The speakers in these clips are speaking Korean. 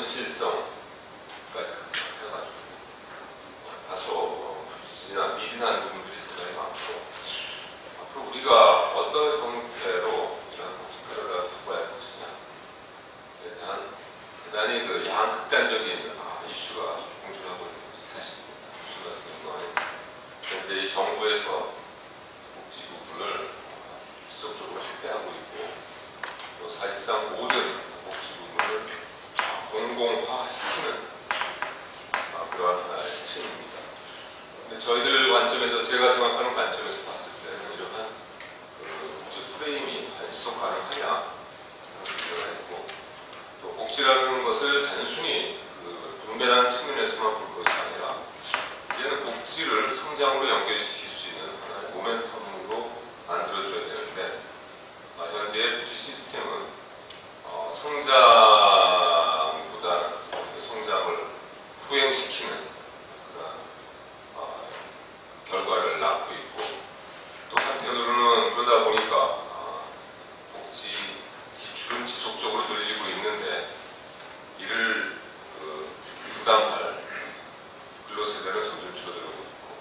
현실성까지 해가지고 다소 미진한 부분들이 상당히 많고, 앞으로 우리가 어떤 형태로 이런 복지카드를 바꿔야 할 것이냐에 대한 대단히 그 양극단적인 이슈가 공존하고 있는 것이 사실입니다. 이슈 같은 경우는 현재 정부에서 복지 부분을 지속적으로 확대하고 있고, 또 사실상 모든 복지 부분을 공공화시키는 그러한 하나의 스트림입니다. 근데 저희들 관점에서, 제가 생각하는 관점에서 봤을 때는 이러한 복지 프레임이 과연 지속 가능하냐 하는 문제가 있고, 또 복지라는 것을 단순히 분배라는 측면에서만 볼 것이 아니라 이제는 복지를 성장으로 연결시킬 수 있는 하나의 모멘텀으로 만들어줘야 되는데, 현재 복지 시스템은 성장보다는 성장을 후행시키는 그런 결과를 낳고 있고, 또 한편으로는 그러다 보니까 복지 지출은 지속적으로 늘리고 있는데 이를 부담할 근로세대는 점점 줄어들고 있고,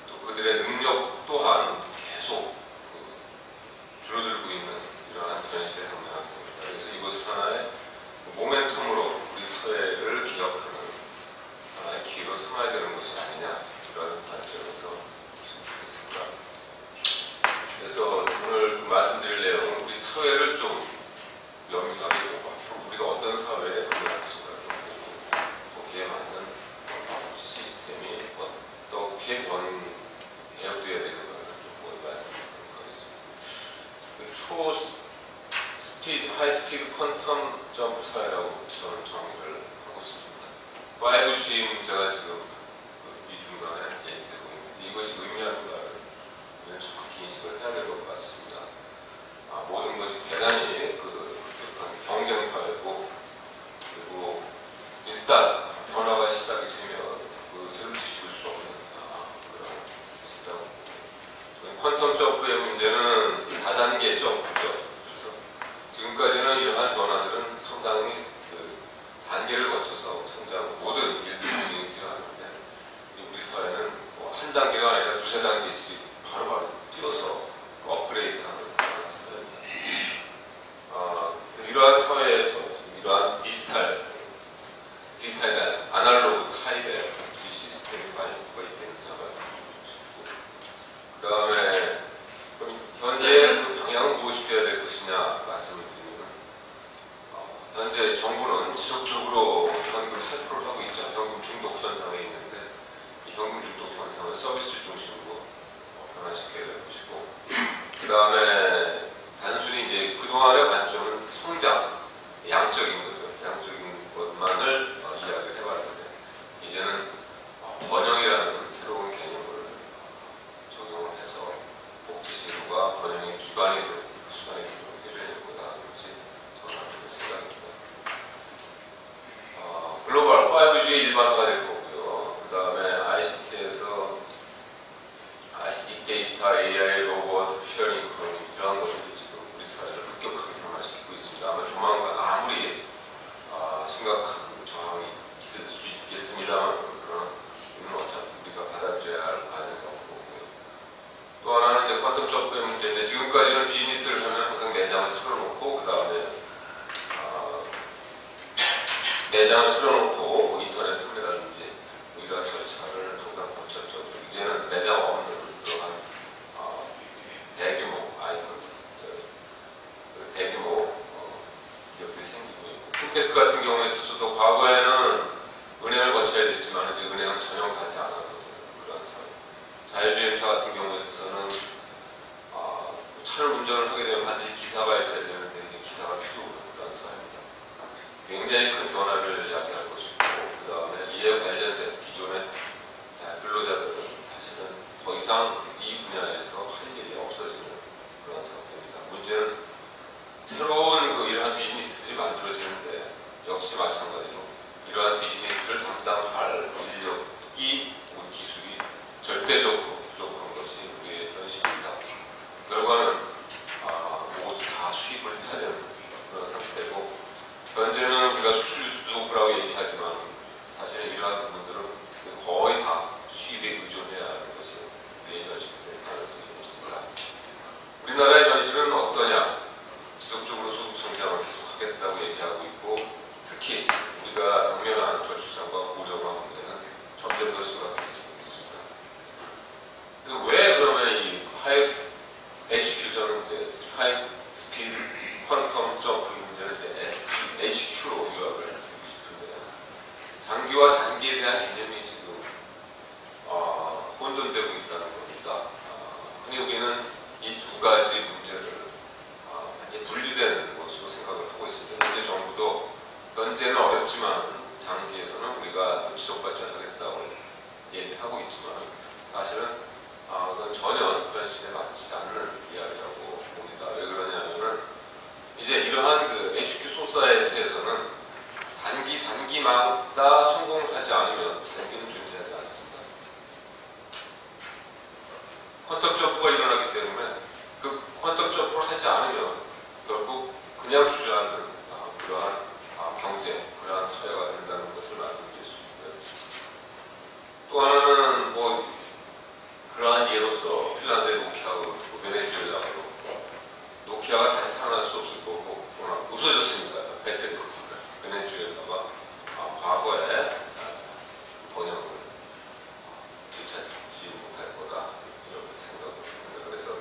또 그들의 능력 또한 계속 줄어들고 있는 이러한 현실에 당면하게 됩니다. 그래서 이것을 하나의 모멘텀으로 우리 사회를 기억하는 하나의 기회로 삼아야 되는 것이 아니냐, 이런 관점에서 생각했습니다. 그래서 오늘 말씀드릴 내용은 우리 사회를 좀 면밀하게 보고, 앞으로 우리가 어떤 사회에 도전할 것인가를 좀 보고, 거기에 맞는 시스템이 어떻게 개혁되어야 되는가를 좀 말씀드리도록 하겠습니다. 하이스피드 퀀텀 점프 사회라고 저는 정의를 하고 있습니다. 5G 문제가 지금 이 중간에 얘기되고 있는데, 이것이 의미하는가를 우리는 정확히 인식을 해야 될 것 같습니다. 모든 것이 대단히 급격한 경쟁 사회고, 그리고 일단 변화가 시작이 되면 그것을 뒤집을 수 없는 그런 시스템. 퀀텀 점프의 문제는 다단계 점프죠. 지금까지는 이러한 변화들은 상당히 단계를 거쳐서 성장, 모든 일들이 진행이 되어가는데, 우리 사회는 한 단계가 아니라 두세 단계씩 바로바로 뛰어서 업그레이드하는 그런 사회입니다. 이러한 사회에서 이러한 디지털이 아날로그 타입의 복지 시스템이 많이 뭐가 있겠느냐 말씀드리고 싶고, 그 다음에 현재 그 방향은 무엇이 되어야 될 것이냐 말씀을 드리면, 현재 정부는 지속적으로 현금 살포를 하고 있죠. 현금 중독 현상에 있는데, 이 현금 중독 현상을 서비스 중심으로 변화시켜야 될 것이고, 그 다음에 단순히 이제 그동안의 관점은 성장, 양적인 거죠. 양적인 것만을 이야기를 해봤는데, 이제는 번영이라는 새로운 개념을 적용을 해서 복지제도가 번영의 기반이 되는 수단이 되도록 해줘야 될 거다. 이것이 저는 하는 생각입니다. 글로벌 5G의 일반화가 될 거고요. 그 다음에 ICT에서 ICT 데이터, AI, 로봇, 쉐어링 이코노미, 이러한 것들이 지금 우리 사회를 급격하게 변화시키고 있습니다. 아마 조만간 아무리 심각한 저항이 있을 수 있겠습니다만, 그러나 이는 어차피 우리가 받아들여야 할 과제라고 보고요. 또 하나는 이제 퀀텀 점프의 문제인데, 지금까지는 비즈니스를 하면 항상 매장을 틀어놓고, 그 다음에 매장을 틀어놓고 인터넷 판매라든지 이러한 절차를 항상 거쳤죠. 이제는 매장 없는 그러한 대규모 대규모 기업들이 생기고 있고, 핀테크 같은 경우에 있어서도 과거에는 은행을 거쳐야 됐지만, 이제 은행은 전혀 가지 않아도 되는 그런 사회. 자율주행차 같은 경우에 있어서는 차를 운전을 하게 되면 반드시 기사가 있어야 되는데, 이제 기사가 필요 없는 그런 사회입니다. 굉장히 큰 변화를 야기할 것이고, 그 다음에 이에 관련된 기존의 근로자들은 사실은 더 이상 이 분야에서 할 일이 없어지는 그런 상태입니다. 문제는 새로운 이러한 비즈니스들이 만들어지는데, 역시 마찬가지로 이러한 비즈니스를 담당할 인력이, 기술이 절대적으로 부족한 것이 우리의 현실입니다. 결과는 모두 다 수입을 해야 되는 그런 상태고, 현재는 우리가 수출 주도국이라고 받겠다고 얘기하고 있고, 특히 우리가 당면한 저출산과 고령화 문제는 점점 더 심각해지고 있습니다. 그래서 왜 그러면 이 하이 HQ, 저는 이제 스피드 퀀텀 점프 문제는 이제 HQ로 요약을 해드리고 싶은데, 장기와 단기에 대한 개념이 지금 혼돈되고 있다는 겁니다. 흔히 우리는 이 두 가지 문제를 많이 분리된 것으로 생각을 하고 있습니다. 현재 정부도 현재는 어렵지만 장기에서는 우리가 물리적 발전하겠다고 얘기하고 있지만 사실은 그건 전혀 현실에 맞지 않는 이야기라고 봅니다. 왜 그러냐면은 이제 이러한 그 HQ 소사이티에서는 단기마다 성공하지 않으면 장기는 존재하지 않습니다. 퀀텀 점프가 일어나기 때문에 그 퀀텀 점프를 하지 않으면 결국 그냥 주저앉는 그러한 경제, 그러한 사회가 된다는 것을 말씀드릴 수 있고요. 또 하나는 뭐 그러한 예로서 핀란드의 노키아하고 베네수엘라하고 노키아가 다시 살아날 수 없을 거고 없어졌으니까 해체됐습니다. 베네수엘라가 과거에 번영을 되찾지 못할 거다 이렇게 생각을 합니다. 그래서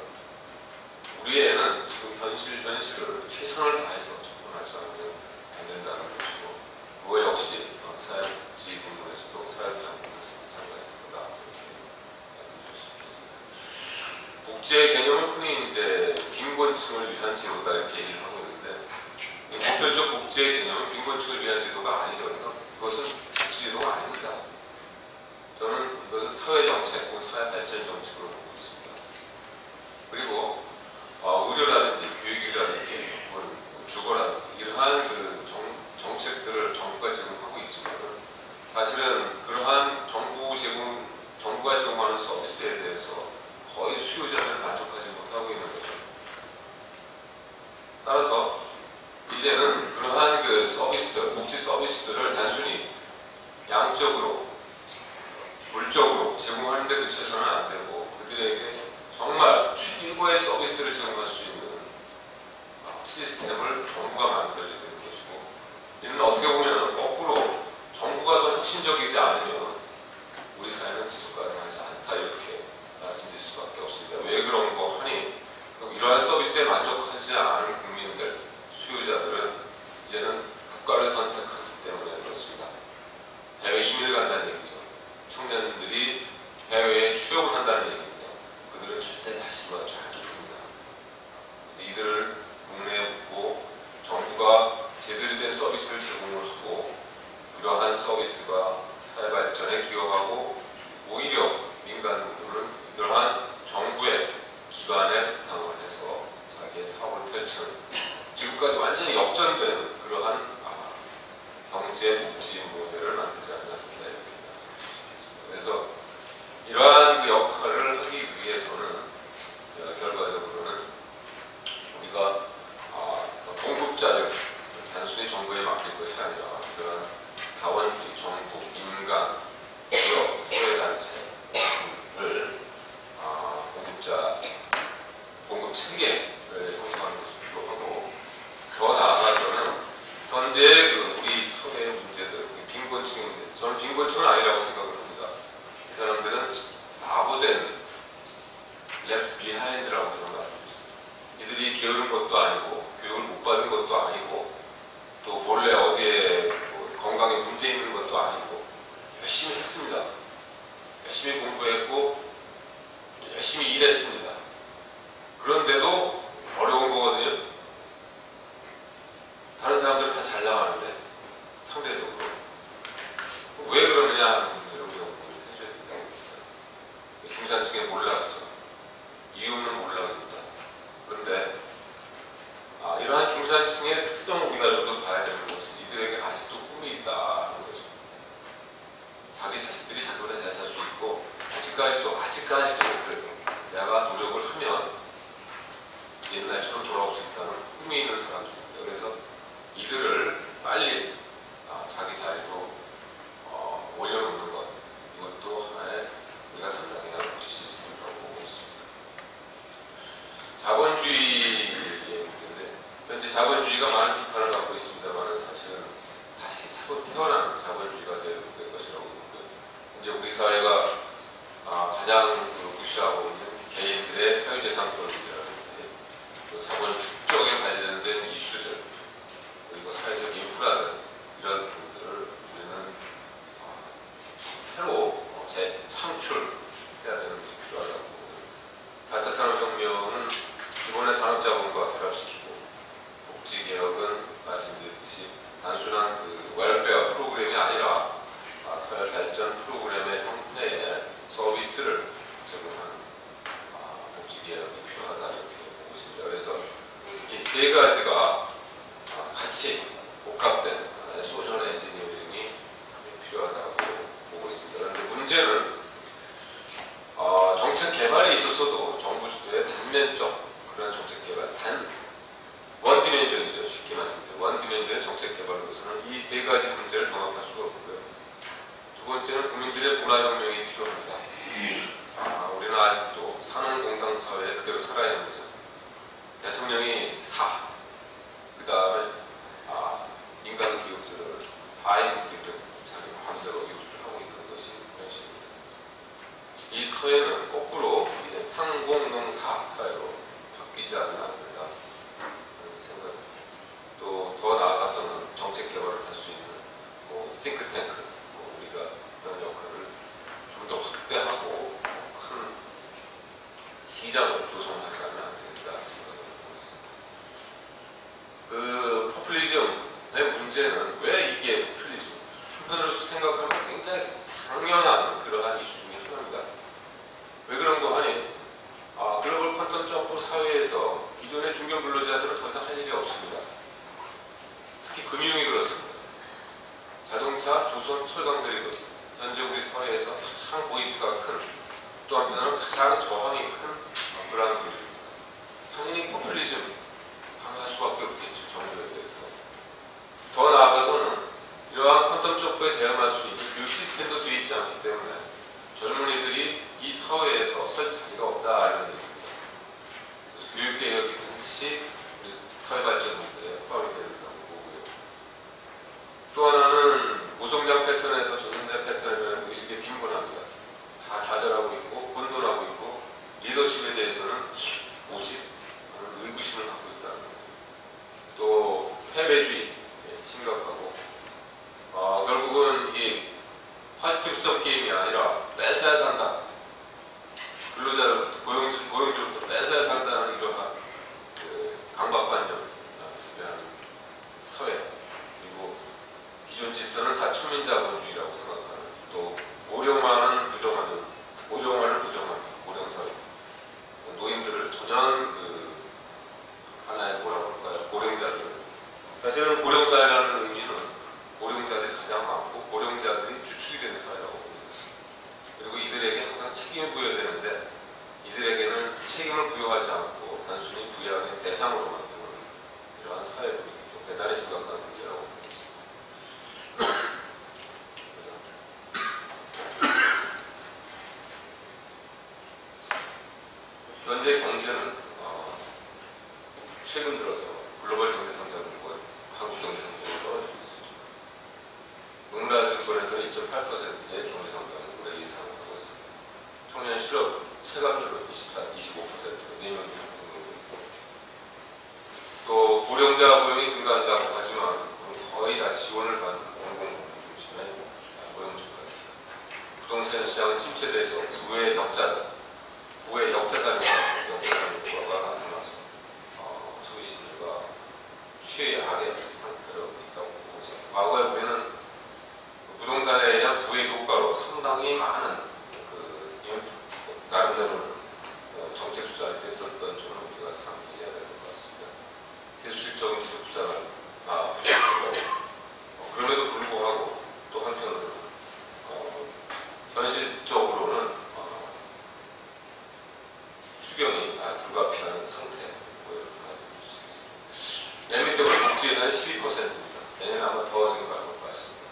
우리에는 지금 현실을 최선을 다해서 접근하지 않으면 안 된다는 것이고, 그거 역시 사회복지 부문에서도 사회부장부에서 마찬가지일 거다 이렇게 말씀드릴 수 있겠습니다. 복지의 개념은 흔히 이제 빈곤층을 위한 제도다 이렇게 얘기를 하고 있는데, 보편적 복지의 개념은 빈곤층을 위한 제도가 아니죠. 이것은 복지 제도가 아닙니다. 저는 이것은 사회정책 혹은 사회발전 정책으로 보고 있습니다. 그리고 의료라든지 교육이라든지 혹은 주거라든지 이러한 그 정책들을 정부가 제공하고 있지만 사실은 그러한 정부가 제공하는 서비스에 대해서 거의 수요자들은 만족하지 못하고 있는 거죠. 따라서 이제는 그러한 그 복지 서비스들을 단순히 양적으로 물적으로 제공하는 데 그쳐서는 안 되고, 그들에게 정말 최고의 서비스를 제공할 수 있는 시스템을 정부가 만들어야 되는 것이고, 이는 어떻게 보면 거꾸로 정부가 더 혁신적이지 않으면 우리 사회는 지속 가능하지 않다 이렇게 말씀드릴 수밖에 없습니다. 왜 그런 거 하니 이러한 서비스에 만족하지 않은 국민들, 수요자들은 이제는 국가를 선택하기 때문에 그렇습니다. 해외 이민을 간다는 얘기죠. 청년들이 해외에 취업을 한다는 얘기입니다. 그들은 절대 다시 돌아오지 않겠습니다. 그래서 이들을 국내에 묻고 정부가 제대로 된 서비스를 제공을 하고, 이러한 서비스가 사회 발전에 기여하고 오히려 민간 부분은 이러한 정부의 기반에 바탕을 해서 자기의 사업을 펼치는, 지금까지 완전히 역전되는 그러한 경제 복지 모델을 만들지 않나 이렇게 말씀드릴 수 있겠습니다. 그래서 이러한 그 역할을 하기 위해서는 결과적으로는 우리가 공급자적, 단순히 정부에 맡길 것이 아니라 그런 다원주의, 정부, 민간, 기업, 사회단체를 공급 체계를 형성하는 것이 필요하고, 더 나아가서는 현재 우리 사회의 문제들, 빈곤층의 문제, 저는 빈곤층은 아니라고 생각을 합니다. 이 사람들은 바보된 left behind라고 저는 말씀드렸습니다. 이들이 게으른 것도 아니고 교육을 못 받은 것도 아니고 또 본래 어디에 건강에 문제 있는 것도 아니고 열심히 했습니다. 열심히 공부했고 열심히 일했습니다. 그런데도 어려운 거거든요. 다른 사람들은 다 잘 나가는데 상대적으로 왜 그러느냐 하는 문제를 우리가 해줘야 된다고 봅니다. 중산층에 몰락이죠. 이유는 몰락입니다. 그런데 이러한 중산층의 특성을 우리가 좀 더 봐야 되는 것은 이들에게 아직도 꿈이 있다는 거죠. 자기 자식들이 자기보다 잘 살 수 있고 아직까지도 그래도 내가 노력을 하면 옛날처럼 돌아올 수 있다는 꿈이 있는 사람들입니다. 그래서 이들을 빨리 자기 자리로 올려놓는 것, 이것도 하나의 우리가 담당해야 할 복지 시스템이라고 보고 있습니다. 자본주의의 문제인데 현재 자본주의가 많은 비판을 받고 있습니다. 될 것이라고 보고요. 이제 우리 사회가 가장 무시하고 있는 개인들의 사유재산권 문제라든지 자본 축적에 관련된 이슈들, 그리고 사회적 인프라들, 이런 부분들을 우리는 새로 재창출해야 되는 것이 필요하다고 보고요. 4차 산업혁명은 기본의 산업자본과 결합시키고, 복지개혁은 말씀드렸듯이 단순한 웰페어 프로그램이 아니라 사회 발전 프로그램의 형태의 서비스를 제공하는 복지개혁이 필요하다, 이렇게 보고 있습니다. 그래서 이 세 가지가 같이 복합된 소셜 엔지니어링이 필요하다고 보고 있습니다. 그런데 문제는 정책 개발에 있어서도 정부 주도의 단면적 그런 정책 개발, 원디멘전이죠. 쉽게 말씀드리면 원디멘전의 정책 개발로서는 이 세 가지 문제를 종합할 수가 없고요. 두 번째는 국민들의 문화혁명이 필요합니다. 우리는 아직도 산업공상 사회에 그대로 살아야 하는 거죠. 대통령이 그 다음에 인간 기업들을 하인 부리듯 자기 마음대로 기업들을 하고 있는 것이 현실입니다. 이 사회는 거꾸로 이제 상공농사 사회로 바뀌지 않으면 안 된다 하는 생각입니다. 또 더 나아가서는 정책 개발을 할 수 있는 싱크탱크, 우리가 그런 역할을 좀 더 확대하고 큰 시장을 조성하지 않으면 안 되겠다 생각을 하고 있습니다. 포퓰리즘의 문제는 왜 이게 포퓰리즘? 한편으로 생각하면 굉장히 당연한 그러한 이슈 중에 하나입니다. 왜 그런 거 하니? 글로벌 퀀텀 점프 사회에서 기존의 중견 근로자들은 더 이상 할 일이 없습니다. 특히 금융이 그렇습니다. 자동차, 조선, 철강들이 그렇습니다. 현재 우리 사회에서 가장 보이스가 큰, 또 한편으로는 가장 저항이 큰 그러한 분들입니다. 당연히 포퓰리즘 강할 수밖에 없겠죠, 정부에 대해서. 더 나아가서는 이러한 퀀텀 점프에 대응할 수 있는 교육 시스템도 되어 있지 않기 때문에 젊은이들이 이 사회에서 설 자리가 없다, 이런 얘기입니다. 그래서 교육개혁이 반드시 우리 사회 발전 문제에 포함이 되야 된다고 보고요. 또 하나는 고성장 패턴에서 저성장 패턴이라는 의식에 빈곤합니다. 다 좌절하고 있고 혼돈하고 있고 리더십에 대해서는 오직 의구심을 갖고 있다는 거예요. 또 패배주의 심각하고 결국은 이 파지티브 썸 게임이 아니라 뺏어야 산다. 근로자로부터 고용주로부터 뺏어야 산다는 이러한 강박관념을 지배하는 사회, 그리고 기존 질서는 다 천민자본주의라고 생각하는, 또 고령화를 부정하는 고령사회, 노인들을 전혀 하나의 뭐라고 할까요? 고령자들. 사실은 고령사회라는 의미는 고령자들이 가장 많고 고령자들이 주축이 되는 사회라고 봅니다. 그리고 이들에게 항상 책임을 부여되는데 이들에게는 책임을 부여하지 않고 단순히 부여하는 대상으로 만드는 이러한 사회 분위기도 대단히 심각한 문제라고 보고 있습니다. 현재 경제는 최근 들어서 글로벌 경제 성장률과 한국 경제 성장률이 떨어지고 있습니다. 농라증권에서는 2.8%의 경제 성장을 올해 예상하고 있습니다. 청년 실업 체감률은 25%로 4명 정도 있고, 또 고령자 고용이 증가한다고 하지만 거의 다 지원을 받는 공공부문 중심의 고용 증가입니다. 부동산 시장은 침체돼서 부의 역자산과 나타나서 소비시들과 최악의 상태로 있다고 보고 있습니다. 과거에 우리는 부동산에 의한 부의 효과로 상당히 많은 나름대로는 정책 수단이 됐었던 점을 우리가 상기해야 될 것 같습니다. 세수실적인 부동산을 부족하고 그럼에도 불구하고 또 한편으로는 현실적으로는 추경이 불가피한 상태, 이렇게 말씀드릴 수 있습니다. 맨 밑에 보면 복지 예산이 12%입니다. 내년에 아마 더 증가할 것 같습니다.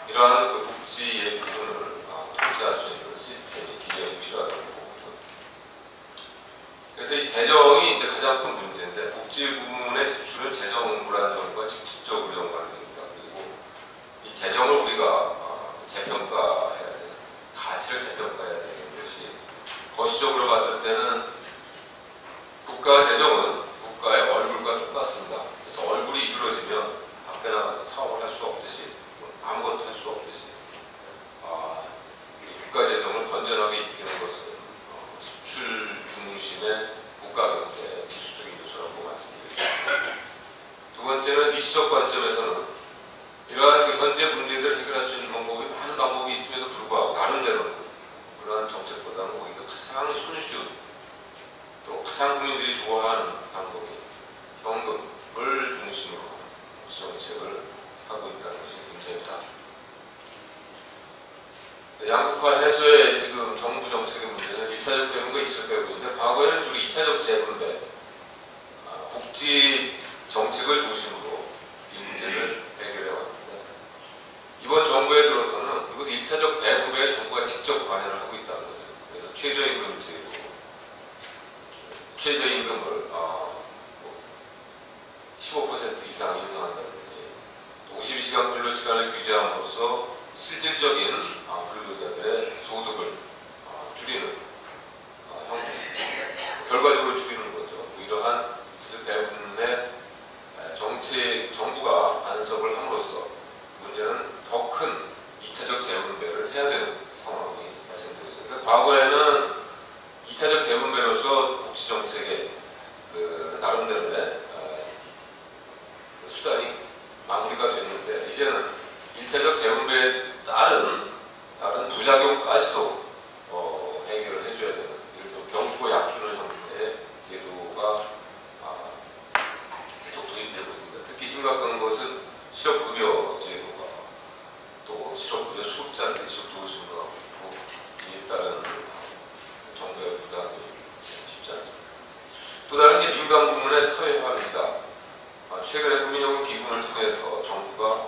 이러한 복지의 부분을 통제할 수 있는 시스템이 기존에 필요하다고 보거든요. 그래서 이 재정이 이제 가장 큰 문제인데, 복지 부문의 지출은 재정 불안정과 직접적으로 연관됩니다. 그리고 이 시적 관점에서는 이러한 그 현재 문제들을 해결할 수 있는 방법이 많은 방법이 있음에도 불구하고 나름대로 그러한 정책보다는 오히려 가장 손쉬운 또 가장 국민들이 좋아하는 방법이 현금을 중심으로 정책을 하고 있다는 것이 문제입니다. 양극화 해소의 지금 정부 정책의 문제는 1차적 재분배, 2차적 재분배인데 과거에는 주로 2차적 재분배, 복지 정책을 중심으로 이 문제를 해결해 왔는데 이번 정부에 들어서는 이것을 1차적 재분배에 정부가 직접 관여를 하고 있다는 거죠. 그래서 최저임금 제도, 최저임금을 15% 이상 인상한다든지 52시간 근로시간을 규제함으로써 실질적인 근로자들의 소득을 줄이는 형태, 결과적으로 줄이는 거죠. 이러한 배분의 정책, 정부가 간섭을 함으로써 문제는 더 큰 2차적 재분배를 해야 되는 상황이 발생되었습니다. 과거에는 2차적 재분배로서 복지정책의 나름대로의 수단이 마무리가 됐는데 이제는 1차적 재분배에 따른 부작용까지도 해결을 해줘야 되는 예를 들어 병주고 약주는 형태의 제도가 계속 도입되고 있습니다. 특히 심각한 것은 실업급여 제도가 또 실업급여 수급자한테 직접적으로 증가하고 있고 이에 따른 정부의 부담이 쉽지 않습니다. 또 다른 게 민간 부문의 사회화입니다. 최근에 국민연금 기금을 통해서 정부가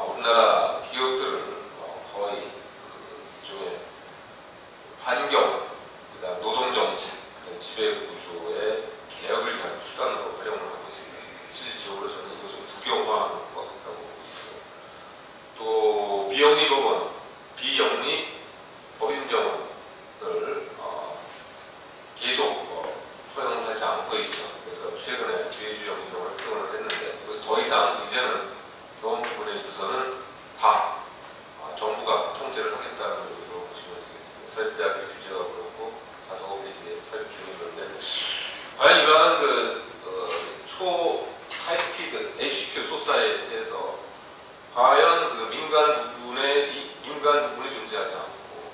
우리나라 기업들을 거의 일종의 환경, 그다음 노동정책, 그다음 지배구조의 개혁을 위한 수단으로 활용을 하고 있습니다. 실질적으로 저는 이것을 국영화하는 것 같다고 보고 있고요. 또 비영리법원, 비영리 법인병원을 계속 허용을 하지 않고 있죠. 그래서 최근에 주의주 영리병원을 허용을 했는데 이것을 더 이상 이제는 이런 부분에 있어서는 다 정부가 통제를 하겠다는 의미로 보시면 되겠습니다. 사립대학교 규제가 그렇고 자사고의 사립 중이런데 과연 이러한 초 하이스피드 HQ 소사이티에서 과연 민간 부분이 존재하지 않고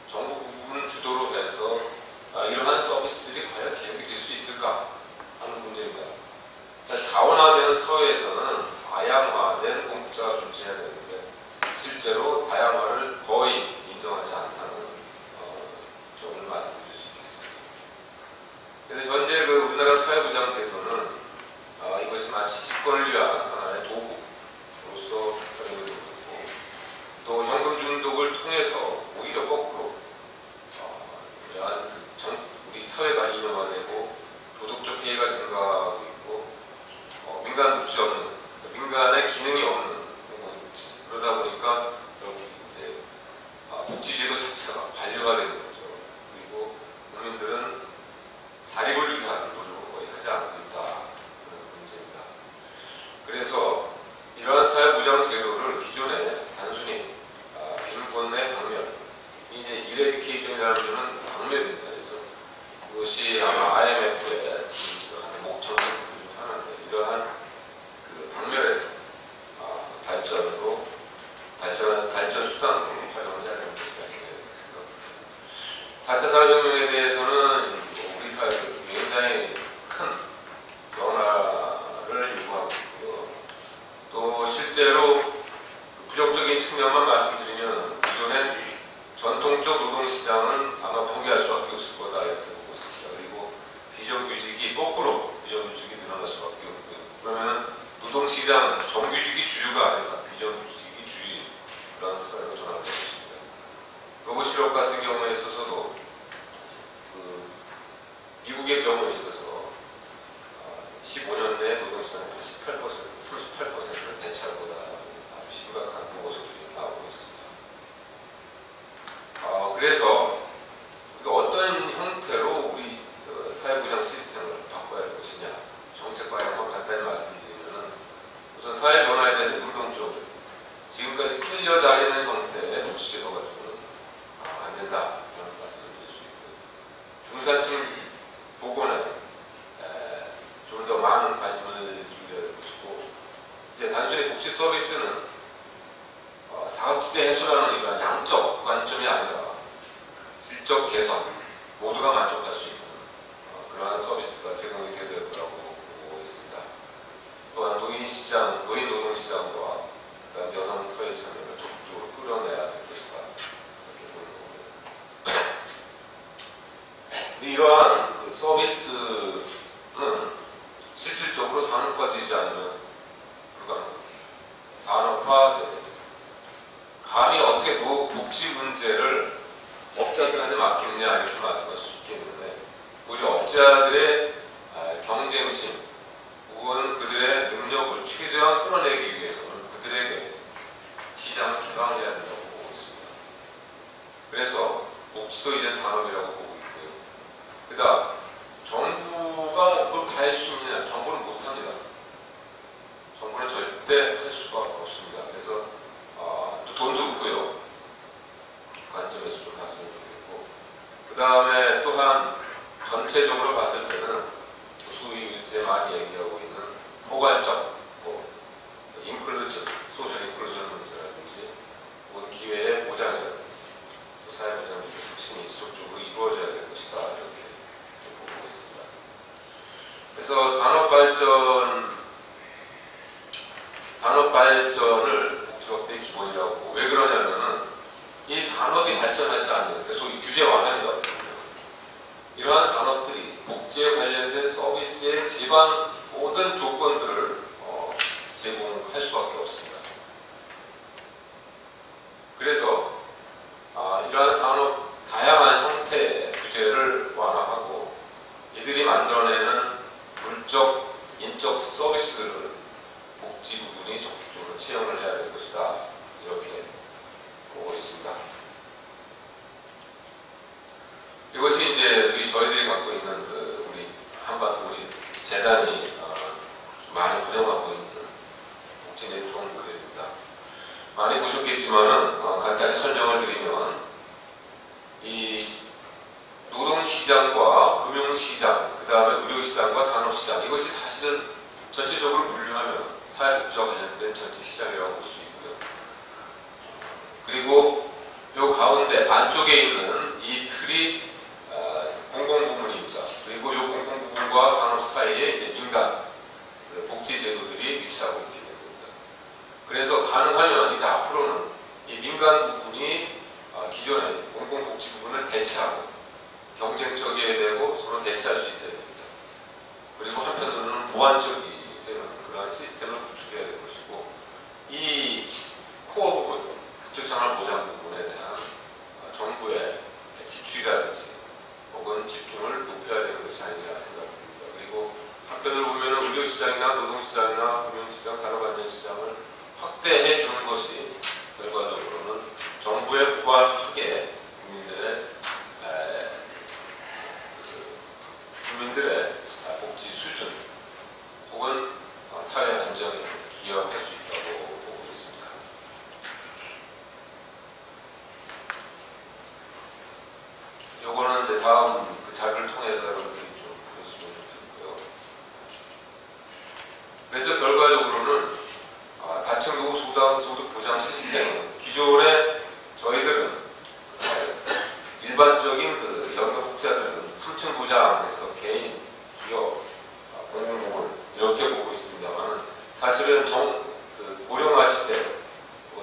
정부 부분 주도로 해서 이러한 서비스들이 과연 개혁이 될 수 있을까 하는 문제입니다. 다원화되는 사회에서는 다양화된 공급자가 존재해야 되는데 실제로 다양화를 거의 인정하지 않다는 점을 말씀드릴 수 있겠습니다. 그래서 현재 우리나라 사회보장 제도는 이것이 마치 집권을 위한 하나의 도구로서 활용이 되고 있고 또 현금 중독을 통해서 오히려 거꾸로 우리 사회가 이념화되고 도덕적 해이가 증가하고 있고 민간 복지 없는, 민간의 기능이 없는 공공복지. 그러다 보니까 결국 이제 복지제도 자체가 관료가 되는 거죠. 그리고 국민들은 자립을 위한 노력을 거의 하지 않고 있다는 문제입니다. 그래서 이러한 사회보장 제도를 기존에 단순히 빈곤의 박멸, 이제 이레디케이션이라는 것은 박멸입니다. 그래서 그것이 아마 IMF의 목적 중에 하나인데 이러한 박멸에서 발전 수단으로 활용을 해야 되는 것이 아닌가 생각합니다. 4차 산업혁명에 대해서는 우리 사회에 굉장히 큰 변화를 요구하고 있고요. 또 실제로 부정적인 측면만 말씀드리면 기존의 전통적 노동시장은 아마 붕괴할 수밖에 없을 거다 이렇게 보고 있습니다. 그리고 비정규직이 거꾸로 비정규직이 늘어날 수밖에 없고요. 그러면 노동시장은 정규직이 주류가 아니라 비정규직이 주류 그런 사회로 전환될 것입니다. 로봇실업 같은 경우에 있어서도 미국의 경우에 있어서 15년 내에 노동시장의 38%를 대체할 거다 아주 심각한 보고서들이 나오고 있습니다. 그래서 어떤 형태로 우리 사회보장 시스템을 바꿔야 할 것이냐 정책 방향만 간단히 말씀드리면 우선 사회 변화에 대해서 능동적으로 지금까지 끌려다니는 형태의 복지제도 가지고는 안 된다라는 말씀을 드릴 수 있고요. 중산층 보고는 좀 더 많은 관심을 기울여야 할 것이고 복지 서비스는 사각지대 해소라는 이런 양적 관점이 아니라 질적 개선, 모두가 만족할 수 있는 그러한 서비스가 제공이 되어야 될 거라고 보고 있습니다. 또한 노인시장, 노동시장과 그다음 여성 사회 참여를 적극적으로 끌어내야 될 것이다. 이렇게 보는 겁니다. 이러한 그 서비스는 실질적으로 산업화되지 않으면 불가능합니다. 산업화되야 됩니다. 감히 어떻게 복지 문제를 업자들한테 맡기느냐 이렇게 말씀할 수 있겠는데, 오히려 업자들의 경쟁심 혹은 그들의 능력을 최대한 끌어내기 위해서는 그들에게 시장을 개방을 해야 된다고 보고 있습니다. 그래서 복지도 이제 산업이라고 보고 있고요. 그 다음 정부가 그걸 다 할 수 있느냐? 정부는 못합니다. 정부는 절대 할 수가 없습니다. 그래서 또 돈도 없고요. 관점에서 좀 봤으면 좋겠고, 그 다음에 또한 전체적으로 봤을 때는 소위 이제 많이 얘기하고 있는 포괄적 인클루전, 소셜 인클루전 문제라든지 혹은 기회의 보장이라든지 또 사회 보장이 혁신이 지속적으로 이루어져야 될 것이다, 이렇게 보고 있습니다. 그래서 산업발전을 복지법의 기본이라고 보고, 왜 그러냐면은 이 산업이 발전하지 않는, 그러니까 소위 규제 완화이라고 합니다. 이러한 산업들이 복지에 관련된 서비스의 기반 모든 조건들을 제공할 수밖에 없습니다. 그래서 이러한 산업 다양한 형태의 규제를 완화하고 이들이 만들어내는 물적, 인적 서비스를 복지 부분이 적극적으로 채용을 해야 될 것이다, 이렇게 보고 있습니다. 이것이 이제 저희들이 갖고 있는 우리 한반도시 재단이 많이 활용하고 있는 복지 네트워크 모델입니다. 많이 보셨겠지만은 간단히 설명을 드리면, 이 노동시장과 금융시장, 그 다음에 의료시장과 산업시장, 이것이 사실은 전체적으로 분류하면 사회복지와 관련된 전체 시장이라고 볼 수 있고요. 그리고 요 가운데 안쪽에 있는 이 틀이 공공부문입니다. 그리고 이 공공부문과 산업 사이에 이제 민간 복지 제도들이 위치하고 있게 됩니다. 그래서 가능하면 이제 앞으로는 이 민간 부분이 기존의 공공복지 부분을 대체하고 경쟁적이어야 되고 서로 대체할 수 있어야 됩니다. 그리고 한편으로는 보완적이 되는 그러한 시스템을 구축해야 될 것이고, 이 코어 부분, 국제생활 보장 부분에 대한 정부의 지출이라든지 혹은 집중을 높여야 되는 것이 아니냐 생각합니다. 그리고 한편으로 보면 의료시장이나 노동시장이나 금융시장, 산업안전시장을 확대해 주는 것이 결과적으로는 정부에 부과하게 국민들의 복지 수준 혹은 사회 안정에 기여할 수 있다고 보고 있습니다. 요거는 이제 다음 자료를 통해서 여러분들이 좀 보였으면 좋겠고요. 그래서 결과적으로는 다층도 소득 보장 시스템은 기존에 저희들은 일반적인 연금 흑자들은 3층 보장에서 개인, 기업, 공공부문 이렇게 보고 있습니다만, 사실은 고령화 시대,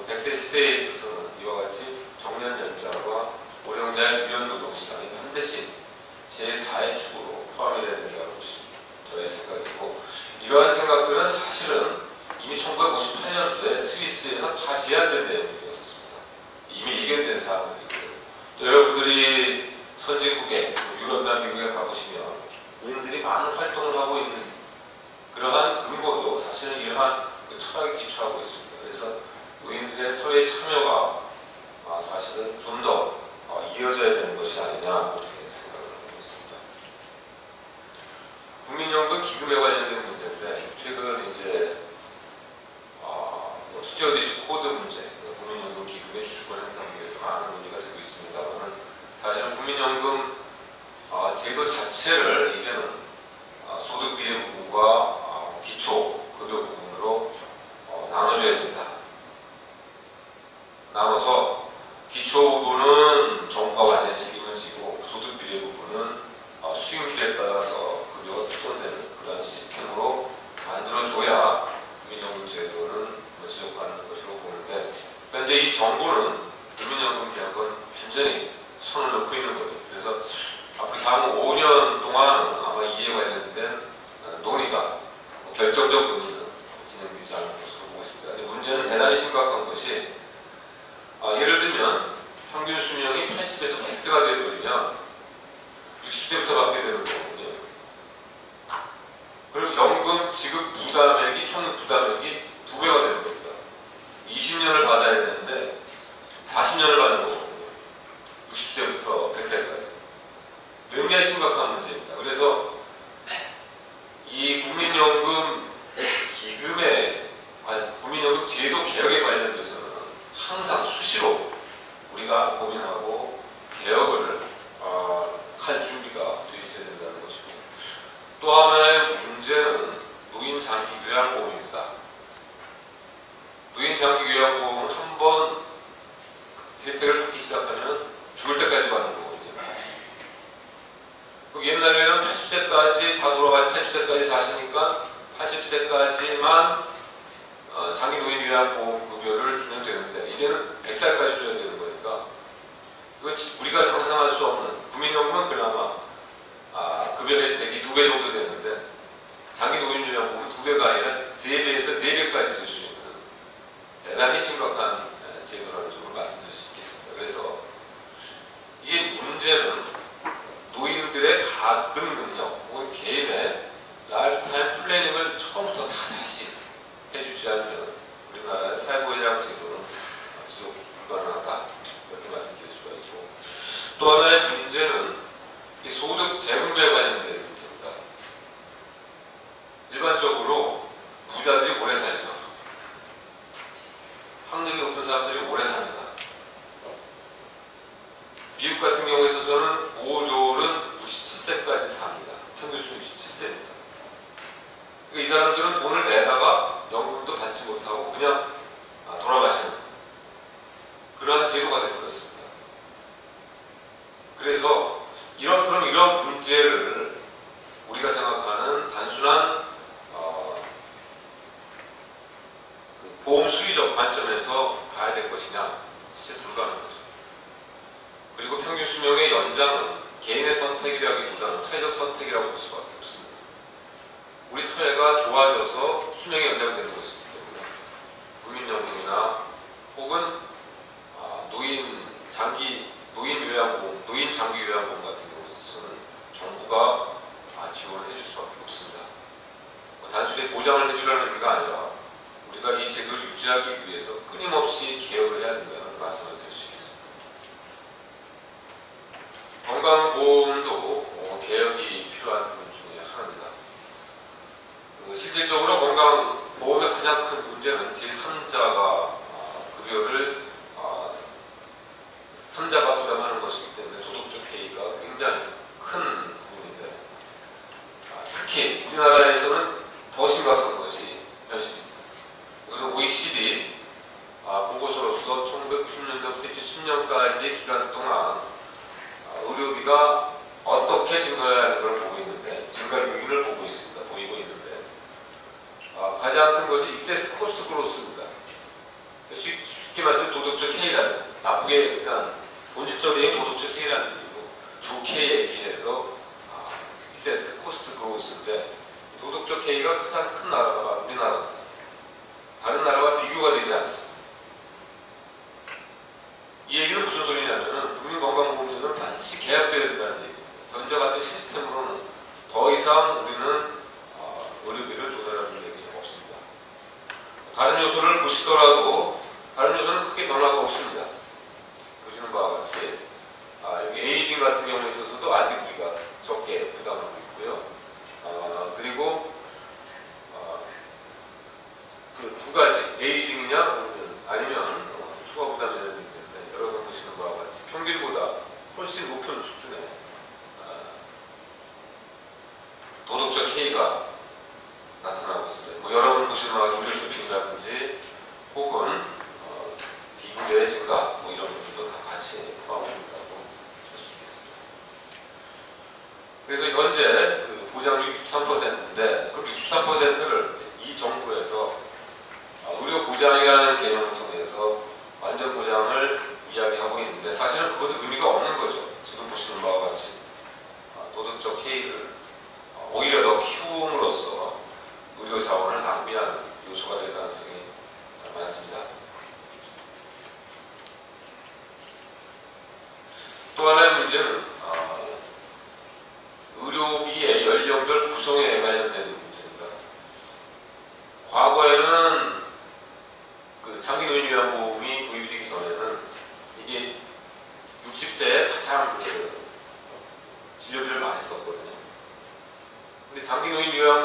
100세 시대에 있어서는 이와 같이 정년 연장과 고령자의 유연노동 시장이 반드시 제4의 축으로 포함이 돼야 된다는 것이 저의 생각이고, 이러한 생각들은 사실은 이미 1958년도에 스위스에서 다 제안된 내용들이었습니다. 이미 예견된 사항들이고요. 또 여러분들이 선진국에, 유럽이나 미국에 가보시면 노인들이 많은 활동을 하고 있는 그러한 근거도 사실은 이러한 철학에 기초하고 있습니다. 그래서 노인들의 사회 참여가 사실은 좀 더 이어져야 되는 것이 아니냐, 이렇게 생각을 하고 있습니다. 국민연금 기금에 관련된 문제인데, 최근 이제 스튜어디십 코드 문제, 국민연금 기금의 주주권 행사 문제에서 많은 논의가 되고 있습니다만, 사실은 국민연금 제도 자체를 이제는 소득 비례 부분과 기초 급여 부분으로 나눠줘야 정부는 국민연금 개혁은 완전히 손을 놓고 있는 거죠. 그래서 앞으로 향후 5년 동안은 아마 이에 관련된 논의가 결정적 논의는 진행되지 않을 것으로 보고 있습니다. 근데 문제는 대단히 심각한 것이 예를 들면 평균 수명이 80에서 100세가 되어버리면 60세부터 받게 되는 거거든요. 그리고 연금 지급 부담액이 총 부담액이 2배가 되는 겁니다. 20년을 받아야 되는데 40년을 받는 거거든요. 60세부터 100세까지. 굉장히 심각한 문제입니다. 그래서 이 국민연금 기금의 국민연금 제도 개혁에 관련돼서는 항상 수시로 우리가 고민하고 개혁을 할 준비가 되어 있어야 된다는 것이고, 또 하나의 문제는 노인 장기 요양보험입니다. 노인 장기 요양보험은 한번 혜택을 받기 시작하면 죽을 때까지 받는 거거든요. 옛날에는 80세까지 다 돌아가서 80세까지 사시니까 80세까지만 장기 노인 요양보험 급여를 주면 되는데, 이제는 100살까지 줘야 되는 거니까 이건 우리가 상상할 수 없는, 국민연금은 그나마 급여 혜택이 2배 정도 되는데 장기 노인 요양보험은 2배가 아니라 3배에서 4배까지 될 수 있는 대단히 심각한 제도라는 점을 말씀드릴 수 있겠습니다. 그래서 이게 문제는 노인들의 가등 능력 혹은 개인의 라이프타임 플래닝을 처음부터 다 다시 해주지 않으면 우리나라의 사회보장 제도는 지속 불가능하다, 이렇게 말씀드릴 수가 있고, 또 하나의 문제는 이 소득 재분배에 관련된 문제입니다. 일반적으로 부자들이 오래 살죠. 학력이 높은 사람들이 오래 삽니다. 미국 같은 경우에 있어서는 5조는 97세까지 삽니다. 평균 수명이 97세입니다. 그러니까 이 사람들은 돈을 내다가 연금도 받지 못하고 그냥 돌아가시는 그러한 제도가 되어버렸습니다. 그래서 이런 문제를 우리가 생각하는 단순한 보험 수의적 관점에서 봐야 될 것이냐, 사실 불가능한 거죠. 그리고 평균 수명의 연장은 개인의 선택이라기보다는 사회적 선택이라고 볼 수밖에 없습니다. 우리 사회가 좋아져서 수명이 연장되는 것이기 때문에 국민연금이나 혹은 노인 요양보험, 노인 장기 요양보험 같은 경우에 있어서는 정부가 지원을 해줄 수밖에 없습니다. 단순히 보장을 해주라는 의미가 아니라 우리가 이 제도를 유지하기 위해서 끊임없이 개혁을 해야 된다는 말씀을 드릴 수 있겠습니다. 건강보험도 개혁이 필요한 부분 중에 하나입니다. 실질적으로 건강보험의 가장 큰 문제는 제3자가 급여를 3자가 부담하는 것이기 때문에 도덕적 해이가 굉장히 큰 부분인데, 특히 우리나라에서는 더 심각한 것이 현실입니다. 그래서 OECD 보고서로서 1990년대부터 2010년까지의 기간 동안 의료비가 어떻게 증가해야 하는 걸 보고 있는데, 증가 요인을 보이고 있는데, 가장 큰 것이 익세스 코스트 그로스입니다. 쉽게 말해서 도덕적 해이라는, 나쁘게 일단 본질적인 도덕적 해이라는 얘기고, 좋게 얘기해서 익세스 코스트 그로스인데, 도덕적 해이가 가장 큰 나라가 우리나라입니다. 다른 나라와 비교가 되지 않습니다. 이 얘기는 무슨 소리냐면은 국민건강보험제는 반드시 개혁돼야 된다는 얘기입니다. 현재 같은 시스템으로는 더 이상 우리는 의료비를 조달할 얘기가 없습니다. 다른 요소를 보시더라도 다른 요소는 크게 변화가 없습니다. 보시는 바와 같이 여기 에이징 같은 경우에 있어서도 아직 우리가 적게 부담하고 있고요. 그리고 그 두 가지, 에이징이냐 아니면 추가 부담이냐 되기 때문에 여러분 보시는 바와 같이 평균보다 훨씬 높은 수준의 도덕적 해이가 나타나고 있습니다. 여러분 보시는 바와 같이 의료 쇼핑이라든지 혹은 비급여의 증가 이런 것들도 다 같이 포함된다고 볼 수 있겠습니다. 그래서 현재 그 보장률 63%인데 그 63%를 이 정부에서 의료 보장이라는 개념을 통해서 완전히 안전 보장을 이야기하고 있는데 사실은 그것은 의미가 없는 거죠. 지금 보시는 바와 같이 도덕적 해이를 오히려 더 키움으로써 의료 자원을 낭비하는 요소가 될 가능성이 많습니다. 또 하나의 문제는 의료비의 연령별 구성에 관련된 문제입니다. 과거에는 그 장기노인 요양보험이 도입이 되기 전에는 이게 60세에 가장 진료비를 많이 썼거든요. 근데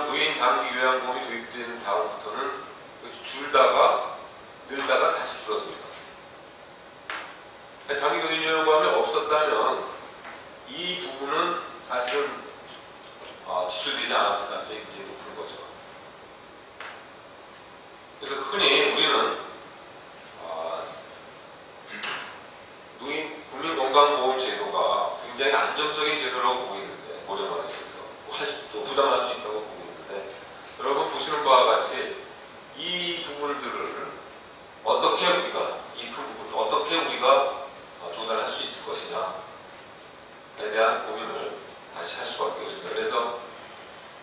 노인 장기 요양보험이 도입된 다음부터는 줄다가 늘다가 다시 줄어듭니다. 장기 노인 요양보험이 없었다면 이 부분은 사실은 지출되지 않았을 가능성이 굉장히 높은 거죠. 그래서 흔히 우리는 국민건강보험 제도가 굉장히 안정적인 제도라고 보고 있는데, 고령화에 대해서 또 부담할 수 있다고 보고 있는데, 여러분 보시는 바와 같이 이 부분들을 어떻게 우리가, 이 큰 부분을 어떻게 우리가 조달할 수 있을 것이냐에 대한 고민을 다시 할 수밖에 없습니다. 그래서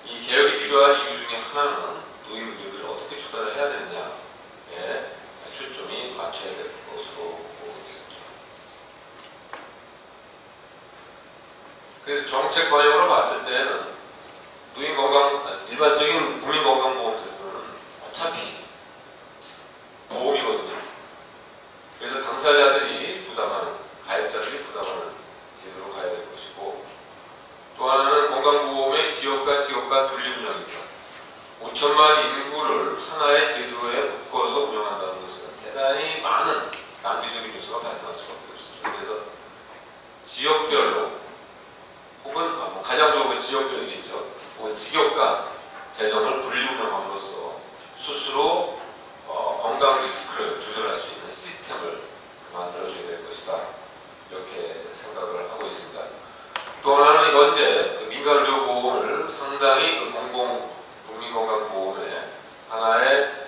이 개혁이 필요한 이유 중에 하나는 노인 의료비를 어떻게 조달을 해야 되느냐에 초점이 맞춰야 될 것으로 보고 있습니다. 그래서 정책 방향으로 봤을 때는 일반적인 국민건강보험 제도는 어차피 보험이거든요. 그래서 당사자들이 부담하는, 가입자들이 부담하는 제도로 가야 될 것이고, 또 하나는 건강보험의 지역과 분리 운영입니다. 5천만 인구를 하나의 제도에 묶어서 운영한다는 것은 대단히 많은 낭비적인 요소가 발생할 수밖에 없습니다. 그래서 지역별로 혹은 가장 좋은 건 지역별이겠죠. 혹은 직역 간 재정을 분리 운영함으로써 스스로 건강 리스크를 조절할 수 있는 시스템을 만들어줘야 될 것이다. 이렇게 생각을 하고 있습니다. 또 하나는 현재 그 민간의료보험을 상당히 국민건강보험의 하나의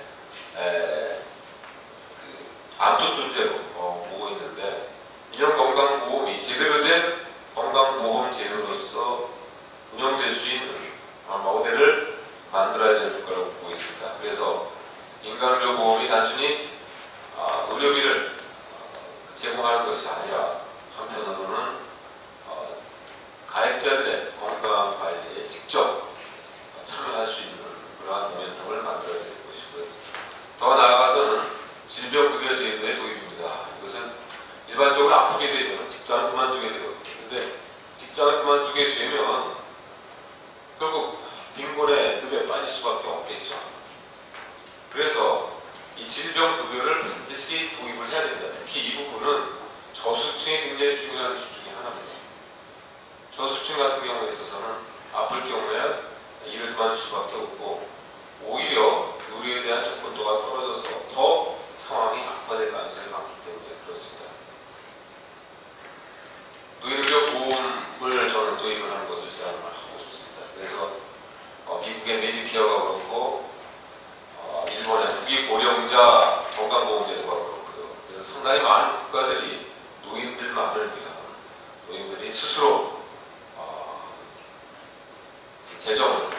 암적 존재로 보고 있는데, 이런 건강보험이 제대로 된 건강보험 제도로서 운영될 수 있는 모델을 만들어야 될 거라고 보고 있습니다. 그래서 민간의료보험이 단순히 의료비를 제공하는 것이 아니라 한편으로는 가입자들의 건강 관리에 직접 참여할 수 있는 그러한 모멘텀을 만들어야 될 것이고요. 더 나아가서는 질병급여 제도의 도입입니다. 이것은 일반적으로 아프게 되면 직장을 그만두게 되거든요. 근데 직장을 그만두게 되면 결국 빈곤의 늪에 빠질 수밖에 없겠죠. 그래서 이 질병급여를 반드시 도입을 해야 됩니다. 특히 이 부분은 저소득층이 굉장히 중요한 이슈 중에 하나입니다. 저소득층 같은 경우에 있어서는 아플 경우에 일을 그만둘 수밖에 없고, 오히려 의료에 대한 접근도가 떨어져서 더 상황이 악화될 가능성이 많기 때문에 그렇습니다. 노인의료보험을 저는 도입을 하는 것을 제안을 하고 싶습니다. 그래서 미국의 메디케어가 그렇고, 일본의 후기 고령자 건강보험제도가 그렇고요. 그래서 상당히 많은 국가들이 노인들만을 위한, 노인들이 스스로 재정을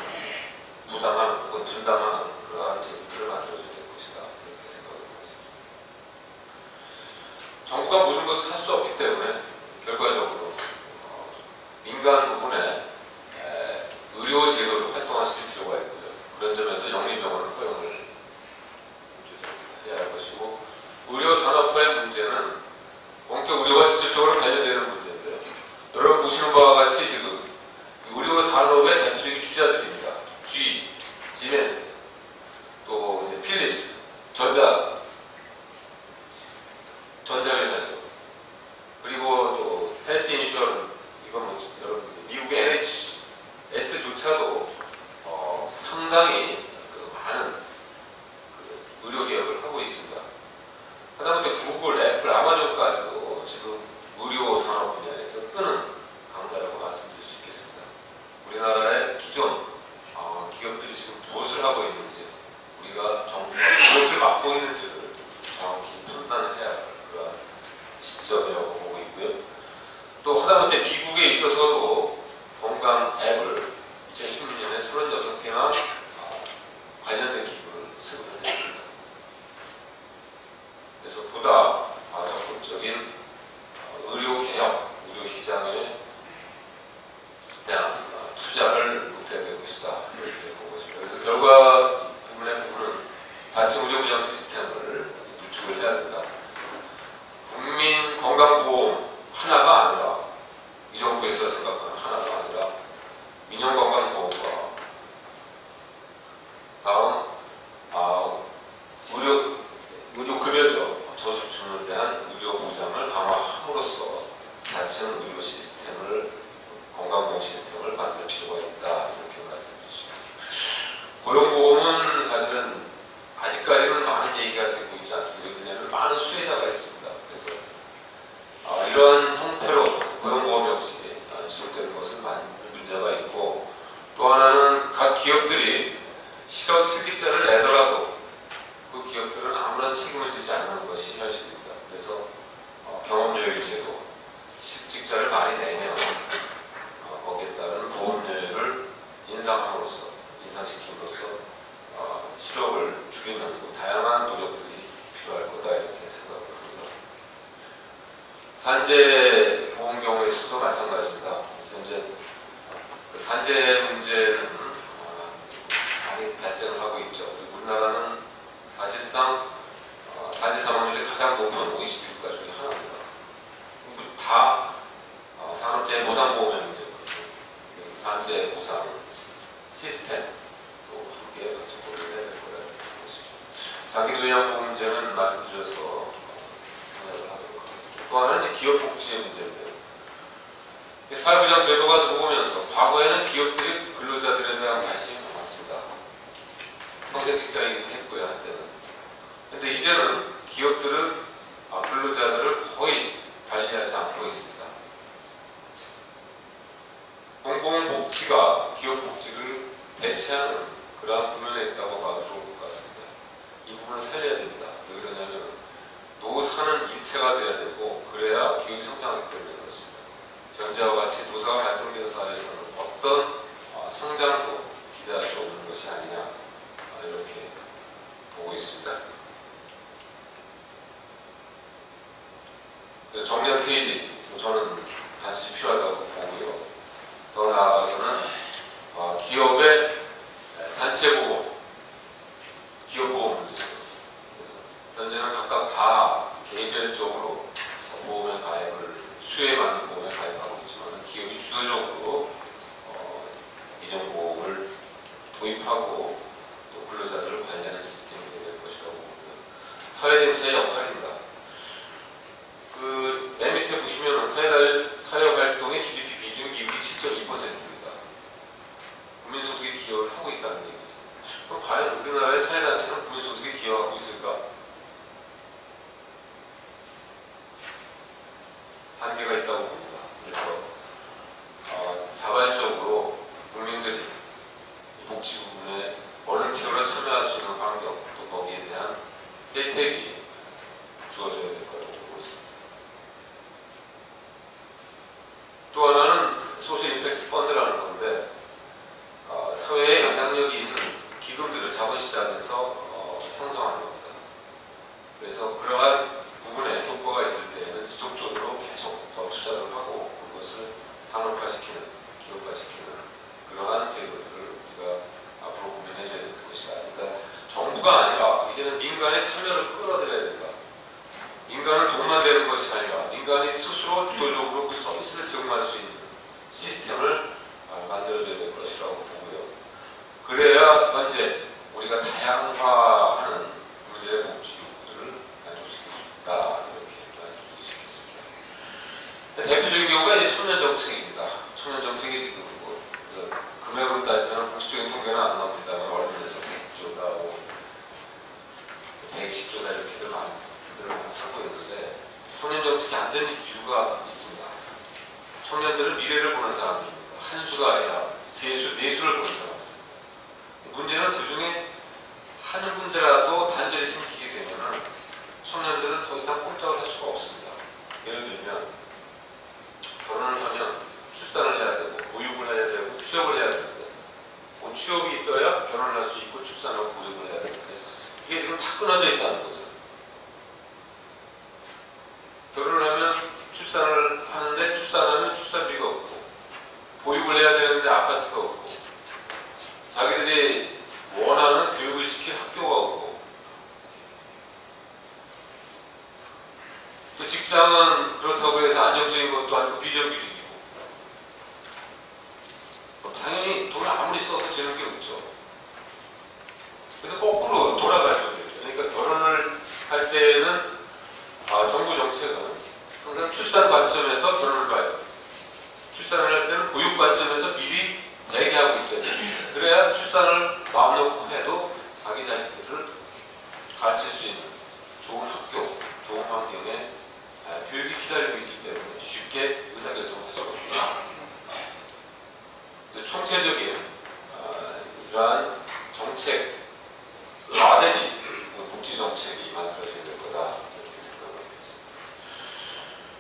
부담하는 혹은 분담하는 그러한 제도들을 만들어줘야 될 것이다. 이렇게 생각을 하고 있습니다. 정부가 모든 것을 할 수 없기 때문에 결과적으로 민간 부분에 의료 제도를 활성화시킬 필요가 있고요. 그런 점에서 영리병원을 허용을 해야 할 것이고, 의료 산업화의 문제는 원격 의료와 직접적으로 관련되는 문제인데요. 여러분 보시는 바와 같이 지금 의료 산업의 대표적인 주자들입니다. G, 지멘스, 또 필립스, 전자회사죠. 그리고 또 헬스 인슈어런스, 이건 뭐 여러분 미국의 NHS조차도 상당히 많은 의료 개혁을 하고 있습니다. 하다못해 구글, 애플, 아마존까지도 지금 의료 산업 분야에서 뜨는 강자라고 말씀드릴 수 있겠습니다. 우리나라의 기존 기업들이 지금 무엇을 하고 있는지, 우리가 정부가 무엇을 맡고 있는지를 정확히 판단을 해야 할 그런 의료보장 시스템을 구축을 해야 된다. 국민 건강보험 하나가 아니라, 이 정부에서 생각하는 하나가 아니라 민영건강보험과 다음 의료급여죠. 저소득층에 대한 의료보장을 강화함으로써 다층 의료 시스템을, 건강보험 시스템을 만들 필요가 있다, 이렇게 말씀드리겠습니다. 고용보험은 사실은 아직까지는 많은 얘기가 되고 있지 않습니다. 왜냐하면 많은 수혜자가 있습니다. 그래서 이러한 형태로 고용보험 역시 지속되는 것은 많은 문제가 있고, 또 하나는 각 기업들이 실직자를 내더라도 그 기업들은 아무런 책임을 지지 않는 것이 현실입니다. 그래서 경험요일제도, 실직자를 많이 내면 거기에 따른 보험료를 인상시킴으로써 실업을 줄이는 다양한 노력들이 필요할 거다, 이렇게 생각을 합니다. 산재 보험 경우에 있어서도 마찬가지입니다. 현재 그 산재 문제는 많이 발생을 하고 있죠. 우리나라는 사실상 산재 사망률이 가장 높은 OECD 국가 중에 하나입니다. 다 산업재해 보상보험의 문제거든요. 그래서 산재 보상 시스템도 함께 같이 고려해야 될 거다, 이렇게 보고 있습니다. 장기요양보험 문제는 말씀드려서 생각을 하도록 하겠습니다. 또 하나는 이제 기업복지의 문제인데요. 사회보장 제도가 들어오면서 과거에는 기업들이 근로자들에 대한 관심이 많았습니다. 평생 직장인 했고요, 한때는. 근데 이제는 기업들은 근로자들을 거의 관리하지 않고 있습니다. 공공복지가 기업복지를 대체하는 그러한 국면에 있다고 봐도 좋을 것 같습니다. 이 부분을 살려야 됩니다. 왜 그러냐면 노사는 일체가 돼야 되고, 그래야 기업이 성장하기 때문에 그렇습니다. 현재와 같이 노사가 발동된 사회에서는 어떤 성장도 기대할 수 없는 것이 아니냐, 이렇게 보고 있습니다. 그래서 정리한 페이지, 저는 반드시 필요하다고 보고요. 더 나아가서는 기업의 단체보험, 기업보험 문제죠. 그래서 현재는 각각 다 개별적으로 보험에 가입을, 수혜에 맞는 보험에 가입하고 있지만, 기업이 주도적으로 민영보험을 도입하고 또 근로자들을 관리하는 시스템이 되어야 될 것이라고 봅니다. 사회단체의 역할입니다. 맨 밑에 보시면 사회활동의 GDP 비중 미국이 7.2%입니다. 국민소득에 기여를 하고 있다는 얘기죠. 그럼 과연 우리나라의 사회단체는 국민소득에 기여하고 있을까? 한계가 있다고 봅니다. 그래서 자발적으로 국민들이 복지 부분에 볼런티어로 참여할 수 있는 환경, 또 거기에 대한 혜택이 주어져야 될 거라고 보고 있습니다. 또 하나는 소셜 임팩트 펀드라는 건데, 사회에 영향력이 있는 기금들을 자본시장에서 형성하는 겁니다. 그래서 그러한 부분에 효과가 있을 때에는 지속적으로 계속 더 투자를 하고, 그것을 산업화시키는, 기업화시키는 그러한 제도들을 우리가 앞으로 고민해줘야 될 것이다. 그러니까 정부가 아니라 이제는 민간의 참여를 끌어들여야 된다. 인간은 돈만 되는 것이 아니라 민간이 스스로 주도적으로 그 서비스를 제공할 수 있는 시스템을 만들어줘야 될 것이라고 보고요. 그래야 현재 우리가 다양화하는 국민들의 복지 요구들을 만족시킬 수 있다, 이렇게 말씀드릴 수 있겠습니다. 대표적인 경우가 이제 청년정책입니다. 청년정책이 지금 금액으로 따지면 공식적인 통계는 안 나옵니다만, 언론에서 100조다, 120조다 이렇게들 말씀들을 하고 있는데, 청년정책이 안 되는 이유가 있습니다. 청년들은 미래를 보는 사람들입니다. 한 수가 아니라 내수를 보는 사람들. 문제는 그 중에 한 군데라도 단절이 생기게 되면 청년들은 더 이상 꼼짝을 할 수가 없습니다. 예를 들면 결혼을 하면 출산을 해야 되고, 보육을 해야 되고, 취업을 해야 되는데, 취업이 있어야 결혼을 할 수 있고 출산하고 보육을 해야 되는데, 이게 지금 다 끊어져 있다는 거죠. 결혼을 하면 출산을 하는데, 출산하면 출산비가 없고, 보육을 해야 되는데 아파트가 없고, 자기들이 원하는 교육을 시킬 학교가 없고, 그 직장은 그렇다고 해서 안정적인 것도 아니고 비정규직이고 당연히 돈을 아무리 써도 되는 게 없죠. 그래서 거꾸로 돌아가죠. 그러니까 결혼을 할 때는 정부 정책은 항상 출산 관점에서 결혼을 봐요. 출산을 할 때는 보육 관점에서 미리 대기하고 있어야 돼요. 그래야 출산을 마음 놓고 해도 자기 자식들을 가르칠 수 있는 좋은 학교, 좋은 환경에 교육이 기다리고 있기 때문에 쉽게 의사결정을 할 수가 없습니다. 그래서 총체적인 이러한 정책, 모델이 복지 정책이 만들어져야 될 거다 이렇게 생각을 하고 있습니다.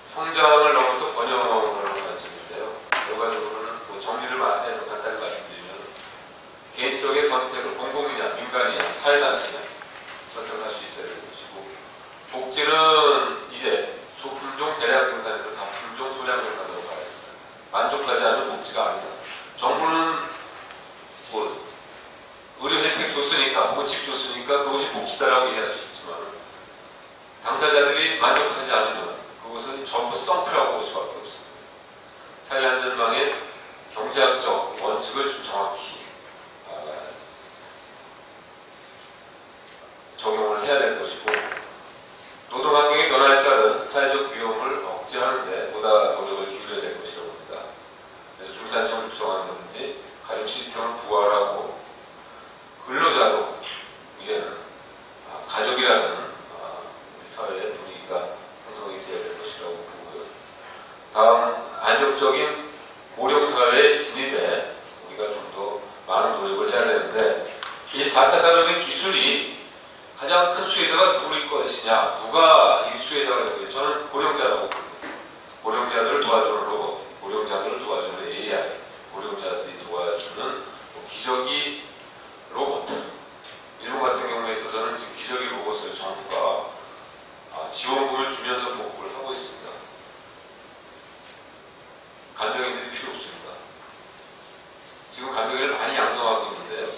성장을 넘어서 번영하는 관점인데요. 결과적으로는 정리를 해서 간단히 말씀드리면 개인적인 선택을 공공이냐 민간이냐 사회단체냐 선택을 할 수 있어야 되는 것이고, 복지는 이제 소품종 대량 생산에서 다 품종 소량 생산으로 가야 됩니다. 만족하지 않는 복지가 아니다. 정부는 뭐 의료 혜택 줬으니까 혹은 집 줬으니까 그것이 복지다라고 이해할 수 있지만 당사자들이 만족하지 않으면 그것은 전부 썬크라고 볼 수밖에 없습니다. 사회안전망의 경제학적 원칙을 좀 정확히 적용을 해야 될 것이고, 노동환경의 변화에 따른 사회적 비용을 억제하는 데 보다 노력을 기울여야 될 것이라고 봅니다. 그래서 중산층을 구성한다든지 가족 시스템을 부활하고 근로자도 이제는 가족이라는 우리 사회의 분위기가 형성이 되어야 될 것이라고 보고요. 다음, 안정적인 고령사회의 진입에 우리가 좀 더 많은 노력을 해야 되는데, 이 4차 산업의 기술이 가장 큰 수혜자가 누구일 것이냐, 누가 이 수혜자가 되고요. 저는 고령자라고 봅니다. 고령자들을 도와주는 로봇, 고령자들을 도와주는 AI, 고령자들이 도와주는 기저귀 로봇. 일본 같은 경우에 있어서는 지금 기저귀 로봇을 정부가 지원금을 주면서 보급을 하고 있습니다. 간병인들이 필요 없습니다. 지금 간병인을 많이 양성하고 있는데요.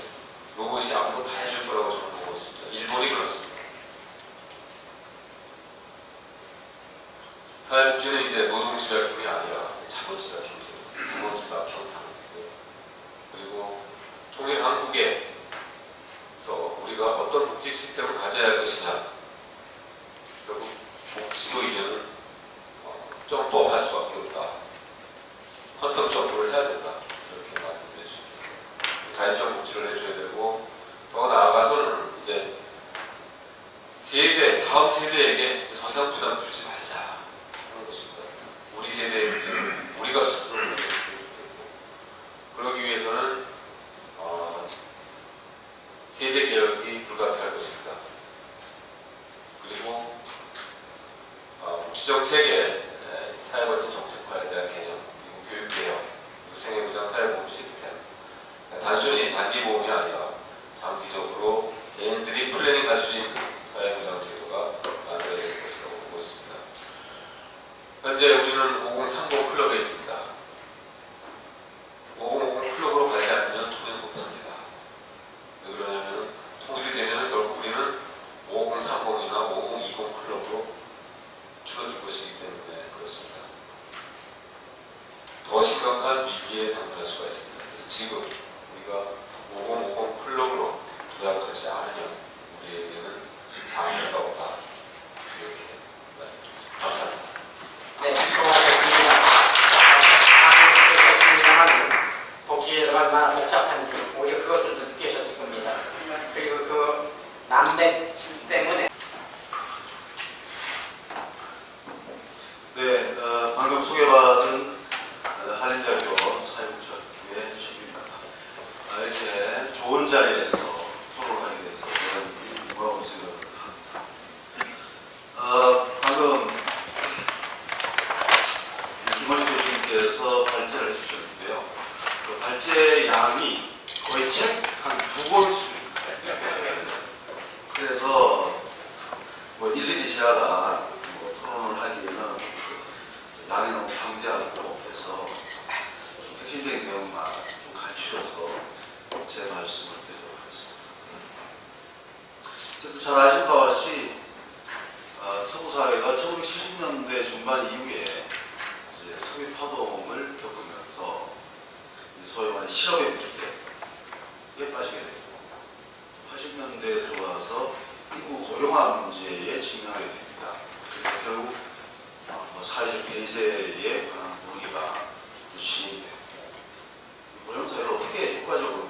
로봇이 앞으로 다 해줄 거라고 저는 보고 있습니다. 일본이 그렇습니다. 사회복지는 이제 노동집약형이 아니라 자본집약형이죠. 자본집약형 산업이고요. 그리고 통일 한국에서 우리가 어떤 복지 시스템을 가져야 할 것이냐, 결국 복지도 이제는 점프할 수밖에 없다. 퀀텀 점프를 해야 된다. 이렇게 말씀드릴 수 있겠습니다. 자율적 복지를 해줘야 되고, 더 나아가서는 이제 다음 세대에게 더 이상 부담 주지 말자 하는 것입니다. 우리 세대의 문제는 우리가 스스로 해결했으면 좋겠고, 그러기 위해서는 세제 개혁이 불가피할 것입니다. 그리고 복지 정책의 사회발전 정책화에 대한 개념, 그리고 교육 개혁, 그리고 생애보장 사회보험 시스템, 단순히 단기 보험이 아니라 장기적으로 개인들이 플래닝할 수 있는 사회보장 제도가 만들어야 될 것이라고 보고 있습니다. 현재 우리는 5030 클럽에 있습니다. 5050 클럽으로 가지 않으면 통일 못합니다. 왜 그러냐면 통일이 되면 결국 우리는 5030이나 5020 클럽으로 줄어들 것이기 때문에 그렇습니다. 더 심각한 위기에 당면할 수가 있습니다. 그래서 지금 우리가 5050 클럽으로 도약하지 않으면 우리에게는 장애가 없다. 이렇게 말씀드리겠습니다. 감사합니다. 네, 수고하셨습니다. 수고하셨습니다만 복지제도가 얼마나 복잡한지 오히려 그것을 더 느끼셨을 겁니다. 그리고 그 난백 때문에 네, 방금 소개받은 한림대학교 사회복지학부의 주임입니다. 이렇게 좋은 자리에서 토론을 하게 돼서 대단히 고마운 생각을 합니다. 방금 김원식 교수님께서 발제를 해주셨는데요. 그 발제 양이 거의 책 한 2권 수준입니다. 그래서 뭐 일일이 제가 다 토론을 하기에는 양이 너무 방대하고 해서 좀 핵심적인 내용만 좀 간추려서 제 말씀을 드리도록 하겠습니다. 잘 아신 바와 같이 서구 사회가 1970년대 중반 이후에 이제 석유 파동을 겪으면서 소위 말하는 실업의 문제에 빠지게 되고 80년대에 들어와서 인구 고령화 문제에 직면하게 됩니다. 그리고 결국 사회적 배제에 관한 논의가 또 진행이 되고 고령 사회를 어떻게 효과적으로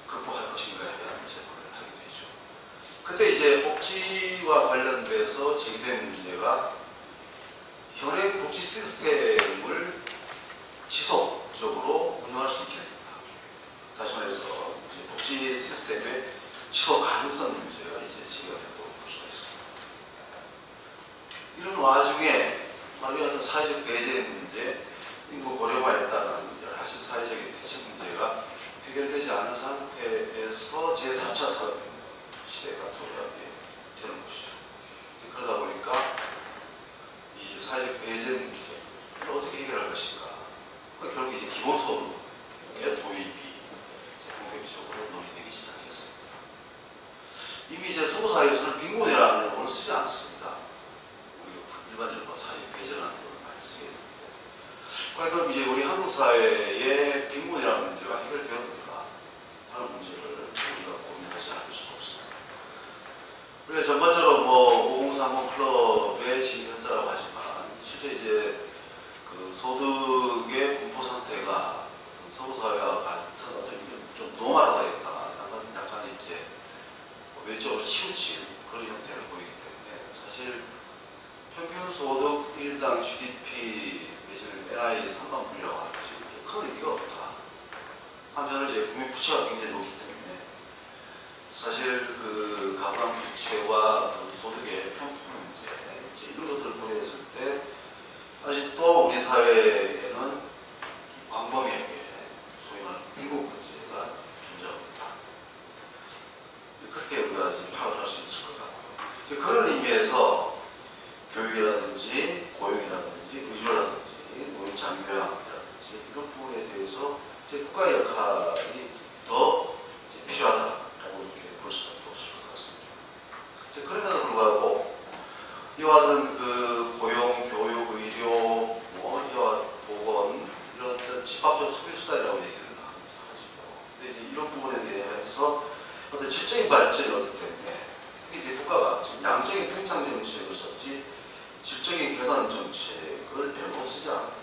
극복할 것인가에 대한 제안을 하게 되죠. 그때 이제 복지와 관련돼서 제기된 문제가 현행 복지 시스템을 지속적으로 운영할 수 있게 됩니다. 다시 말해서 이제 복지 시스템의 지속 가능성 문제가 이제 제기가 된다고 볼 수가 있습니다. 이런 와중에 말하기 같은 사회적 배제 문제, 인구 고령화에 따른 여러 가지 사회적인 대책 문제가 해결되지 않은 상태에서 제4차 산업 시대가 도래하게 되는 것이죠. 그러다 보니까 이 사회적 배제 문제를 어떻게 해결할 것인가. 결국 이제 기본소득의 도입이 본격적으로 논의되기 시작했습니다. 이미 이제 서구사회에서는 빈곤이라는 용어를 쓰지 않습니다. 우리가 일반적으로 사회적 배제라는 용어를 많이 쓰게 되는데, 그럼 이제 우리 한국 사회의 빈곤이라는 문제가 해결되었는가 하는 문제를 우리가 고민하지 않을 수가 없습니다. 우리가 전반적으로 5030 클럽에 진입했다라고 하지만 실제 이제 그 소득의 분포 상태가 서구 사회와 같은 어떤 좀 노멀하다기보다 약간 이제 외적으로 치우친 그런 형태를 보이기 때문에 사실 평균 소득 1인당 GDP 내지는 NI 3만 불이라고 하는 것이 그렇게 큰 의미가 없다. 한편으로 이제 국민 부채가 굉장히 높기 때문에 사실 그 가관 부채와 어떤 소득의 편풍 문제 이제 이런 것들을 고려했을 때 아직도 우리 사회에는 광범위하게 소위 말하는 빈곤 문제가 존재합니다. 그렇게 우리가 파악을 할 수 있을 것 같고요. 그런 의미에서 교육이라든지 고용이라든지 의료라든지 노인 장교양이라든지 이런 부분에 대해서 국가의 역할이 더 필요하다라고 이렇게 볼 수밖에 없을 것 같습니다. 그럼에도 불구하고 이와 같은 그 고용, 교육, 의료, 이와 보건 이런 어떤 집합적 소비 수단이라고 얘기를 하죠. 근데 이제 이런 부분에 대해서 어떤 질적인 발전이 없기 때문에 특히 이제 국가가 지금 양적인 팽창 정책을 썼지 질적인 개선 정책을 별로 쓰지 않았다.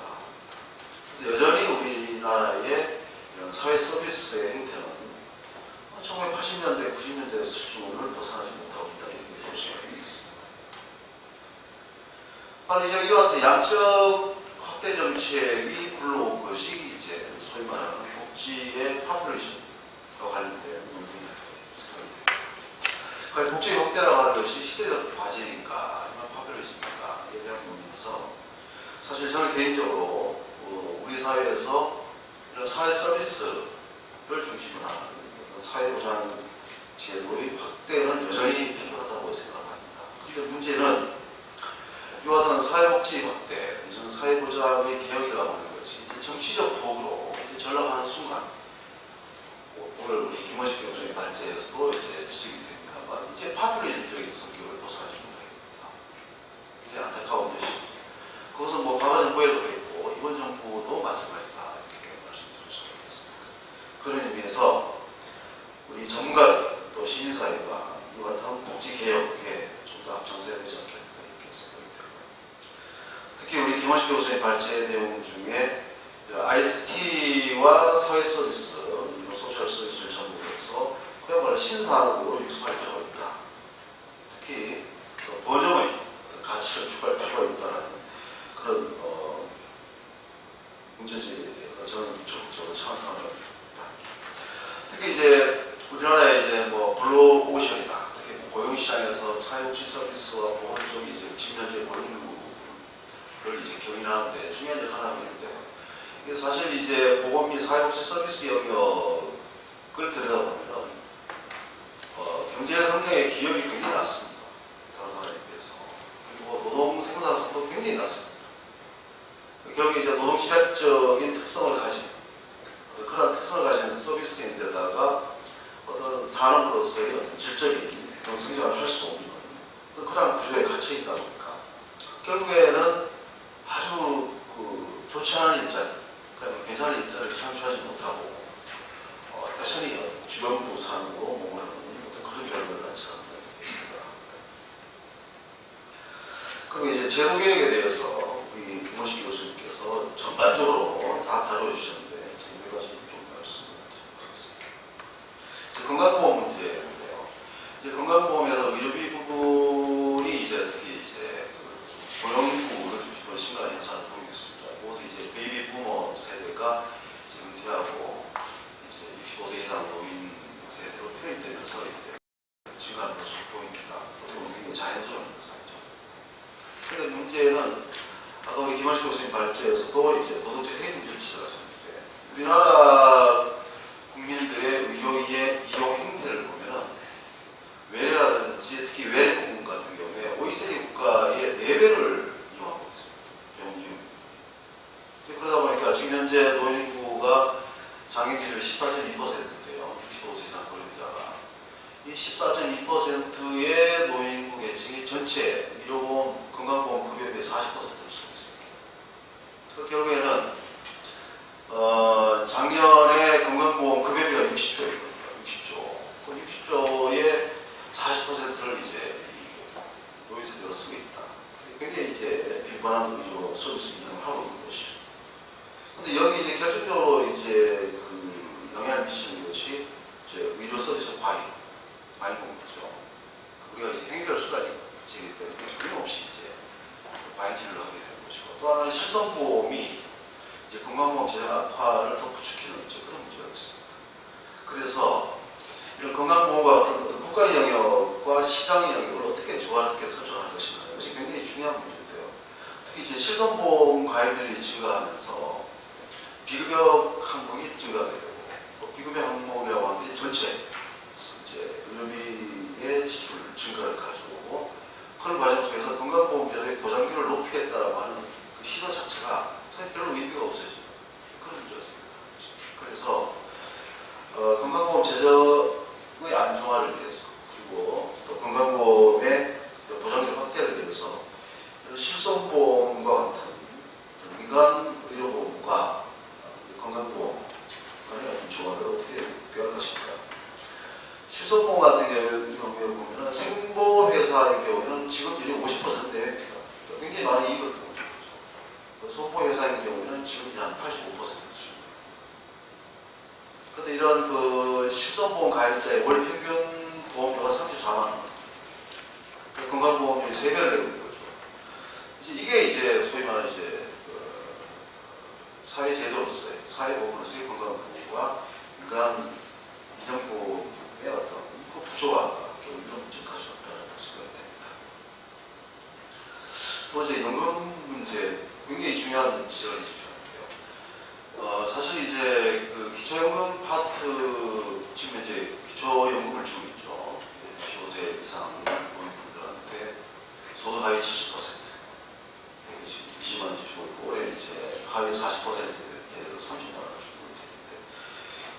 그래서 여전히 우리나라의 이런 사회 서비스의 행태는 1980년대, 90년대 수준을 벗어나지 못하고 있다 이렇게 볼 수가 있습니다. 바로 이제 이와 같은 양적 확대 정책이 불러온 것이 이제 소위 말하는 복지의 파퓰리즘과 관련된 논쟁이 생각이 됩니다. 과연 복지 확대라고 하는 것이 시대적 과제인가, 아니면 파퓰리즘인가에 대한 부분에서 사실 저는 개인적으로 우리 사회에서 이런 사회 서비스를 중심으로 하는 사회보장 제도의 확대는 여전히 필요하다고 생각합니다. 그런데 문제는 이와 같은 사회복지 확대, 이전 사회보장의 개혁이라고 하는 것이 이제 정치적 도구로 이제 전락하는 순간, 오늘 우리 김원식 교수의 발제에서도 이제 지적이 됩니다만, 이제 파퓰리즘적인 성격을 벗어나지 못합니다. 이제 안타까운 것이죠. 그것은 과거 정부에도 그랬고, 이번 정부도 마찬가지다, 이렇게 말씀드릴 수가 있겠습니다. 그런 의미에서 우리 전문가 또 시민사회가 이와 같은 복지개혁에 좀 더 앞장서야 되지 않겠나. 특히 우리 김원식 교수의 발제 내용 중에 ICT와 사회 서비스, 소셜 서비스를 접목해서 그야말로 신산업으로 육성할 필요가 있다. 특히 번영의 가치를 추구할 필요가 있다는 그런 문제제기에 대해서 저는 적극적으로 찬성을 합니다. 특히 이제 우리나라의 이제 블루오션이다. 특히 고용시장에서 사회복지 서비스와 보건 쪽이 이제 측면적 고용 를 이제 경영하는데 중요한 역할을 하고 있는데, 이게 사실 이제 보건 및 사회복지 서비스 영역을 들여다보면 경제 성장의 기여이 굉장히 낮습니다. 다른 나라에 비해서. 그리고 노동 생산성도 굉장히 낮습니다. 결국 이제 노동 시장적인 특성을 가진 그런 특성을 가진 서비스인데다가 어떤 산업으로서의 어떤 질적인 성장을 할 수 없는 그런 구조에 갇혀 있다 보니까 결국에는 아주 좋지 않은 일자리, 그러니까 괜찮은 일자리를 창출하지 못하고 여전히 주변부 산으로 몸을 그런 결과를 낳지 않는다 이렇게 생각합니다. 그리고 이제 제도개혁에 대해서 우리 김원식 교수님께서 전반적으로 다 다뤄주셨는데 몇 가지 좀 말씀을 드리겠습니다. 건강보험 문제인데요. 이제 건강보험에서 의료비 부분이 이제 특히 이제 고령인구를 중심으로 심각한 현상을 보이고 있습니다. 모두 이제 베이비 부머 세대가 이제 은퇴하고 이제 65세 이상 노인 세대로 편입되면서 이제 증가하는 것으로 보입니다. 어떻게 보면 굉장히 자연스러운 현상이죠. 그런데 문제는 아까 우리 김원식 교수님 발제에서도 이제 도덕적 해이 문제를 지적하셨는데 우리나라 국민들의 의료 이용 행태를 보면은 외래라든지 특히 외래 부분 같은 경우에 OECD 국가의 4배를 이용하고 있습니다. 병원 이용. 그러다 보니까 지금 현재 노인 인구가 장애 기준이 14.2%인데요. 65세 이상 고령자가 이 14.2%의 노인 인구 계층이 전체 의료보험, 건강보험 급여비의 40%를 쓰고 있습니다. 그 결국에는 작년에 건강보험 급여비가 60조였거든요. 60조. 그 60조의 40%를 이제 노인세대가 쓰고 있다. 굉장히 이제 빈번한 의료 서비스 운영을 하고 있는 것이죠. 근데 여기 이제 결정적으로 이제 영향을 미치는 것이 이제 의료 서비스 과잉 공급이죠. 우리가 이제 행별수까지 제기 때문에 끊임없이 이제 과잉질을 하게 되는 것이고, 또 하나는 실손보험이 이제 건강보험 재정 악화를 더 부추기는 그런 문제가 있습니다. 그래서 이런 건강보험과 같은 국가 영역과 시장 영역을 어떻게 조화롭게 설정할 것인가, 이것이 굉장히 중요한 문제인데요. 특히 이제 실손보험 가입률이 증가하면서 비급여 항목이 증가되고, 또 비급여 항목이라고 하는 게 전체 이제 의료비의 지출 증가를 가져오고, 그런 과정 속에서 건강보험제도의 보장률을 높이겠다라고 하는 그 시도 자체가 별로 의미가 없어지는 그런 문제가 있습니다. 그래서 건강보험 재정의 안정화를 위해서, 그리고 또 건강보험의 보장률 확대를 위해서 실손보험과 같은 민간 의료보험과 건강보험 간의 어떤 조화를 어떻게 꾀할 것인가. 실손보험 같은 경우에 보면 생보회사의 경우는 지급률이 50%대입니다. 굉장히 많은 이익을 보고 있는 거죠. 손보회사의 경우는 지급률이 한 85% 수준입니다. 그런데 이런 그 실손보험 가입자의 월 평균 보험료가 34만 원. 건강보험료의 3배를 내고 있는 거죠. 이게 이제 소위 말하는 이제 사회제도로서의 사회보험으로서의 건강보험과 민간 민영보험의 어떤 그 부조화가 결국 이런 문제를 가져왔다는 생각이 됩니다. 또 이제 연금 문제 굉장히 중요한 지적을 해주셨는데요. 사실 이제 그 기초연금 파트 지금 이제 기초연금을 주고 있죠. 65세 이상 노인분들한테 소득 하위 70%. 지금 20만 원 주고 있고, 올해 이제 하위 40%에 대해서 30만 원을 주고 있는데,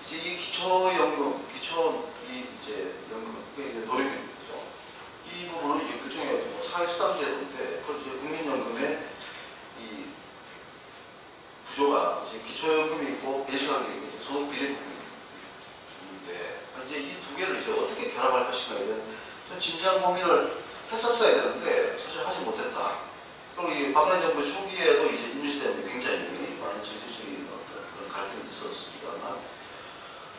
이제 이 기초연금, 이제 연금, 이게 노령연금이죠. 이 부분은 이게 일종의 사회수당제도인데, 그걸 이제 국민연금의 이 구조가 이제 기초연금이 있고 배시한 게 이제 소득비례 부분이 있는데, 이제 이 두 개를 이제 어떻게 결합할 것인가에 대한 좀 진지한 고민을 했었어야 되는데 사실 하지 못했다. 그리고 이 박근혜 정부 초기에도 이제 임시 때문에 굉장히 많은 정치적인 어떤 그런 갈등이 있었습니다만,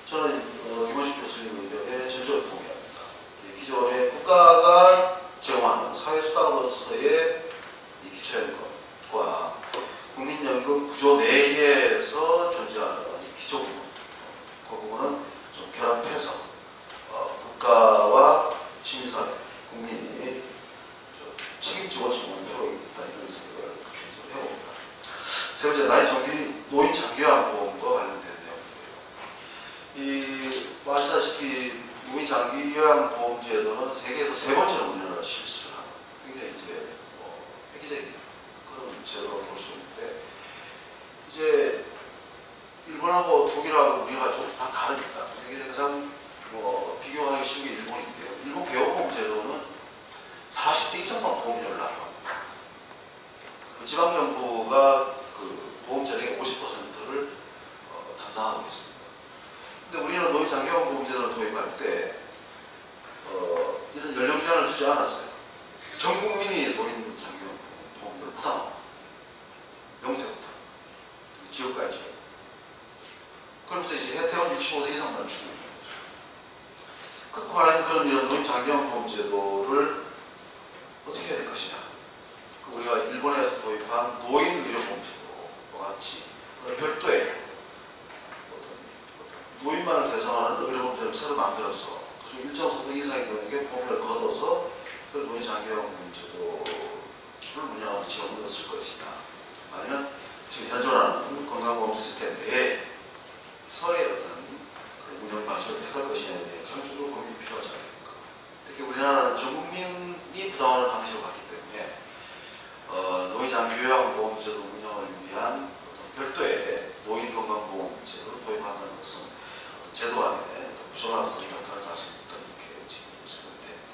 저는 김원식 교수님 의견에 전적으로 동의합니다. 기존에 국가가 제공하는 사회수당으로서의 이 기초연금과 국민연금 구조 내에서 존재하는 기초부분, 그 부분은 좀 결합해서 국가와 시민사회, 국민이 책임지고 지원하고 있다, 이런 생각을 해봅니다. 세 번째, 노인 장기요양보험과 관련된 내용인데요. 아시다시피 노인 장기요양보험 제도는 세계에서 3번째로 우리나라가 실시를 하는 굉장히 이제 획기적인 그런 제도로 볼 수 있는데, 이제 일본하고 독일하고 우리가 좀 다 다릅니다. 이게 가장 비교하기 쉬운 게 일본인데요. 일본 개업보험 제도는 40세 이상만 보험료를 납부합니다. 그 지방정부가 그 보험자력의 50%를 담당하고 있습니다. 근데 우리는 노인장애보험제도를 도입할 때 이런 연령 제한을 두지 않았어요. 전 국민이 노인장애보험을 부담합니다. 0세부터 지역까지. 그러면서 이제 혜택은 65세 이상만 주는 거죠. 그래서 과연 그런 이런 노인장애보험제도를 어떻게 해야 될 것이냐. 우리가 일본에서 도입한 노인의료보험제도와 같이 별도의 노인만을 대상하는 의료보험제를 새로 만들어서 일정 소득 이상의 경우에 보험을 걷어서 그 노인장애보험제도를 운영하는 지원을 쓸 것이냐, 아니면 지금 현존하는 건강보험 시스템 내에서의 어떤 운영 방식을 택할 것이냐에 대해서는 좀 더 고민이 필요하지 않겠는가. 특히 우리나라는 전 국민이 부담하는 방식으로 갔기 때문에 노인장애 요양보험제도 운영을 위한 어떤 별도의 노인건강보험제도를 도입한다는 것은 제도 안에 부정합성이 나타날 가능성이 있다, 이렇게 지금 생각됩니다.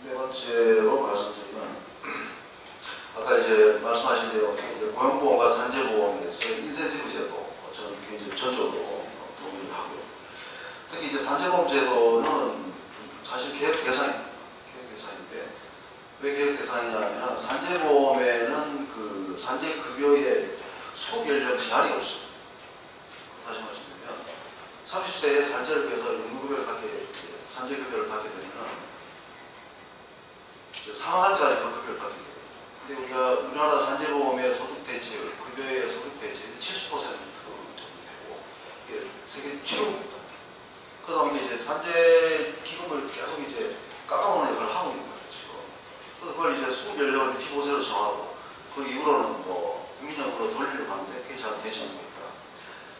네 번째로 말씀드리면, 아까 이제 말씀하신 대로 고용보험과 산재보험에서 인센티브 제도, 저는 굉장히 전적으로 동의를 하고요. 특히 이제 산재보험 제도는 사실 개혁 대상입니다. 개혁 대상인데, 왜 개혁 대상이냐면 산재보험에는 그 산재급여의 수급 연령 제한이 없습니다. 다시 말씀드리면 30세에 산재를 위해서 연금급여를 산재급여를 받게 되면 사망할 때까지 그 급여를 받게 돼요. 근데 우리가 우리나라 산재보험의 소득 대체율, 급여의 소득 대체율이 70% 정도 되고, 이게 세계 최고입니다. 그러다 보니까 이제 산재 기금을 계속 이제 깎아먹는 역할을 하고 있는 거죠. 그래서 그걸 이제 수급 연령을 65세로 정하고, 그 이후로는 뭐 국민연금으로 돌리려고 하는데 그게 잘 되지 않고 있다.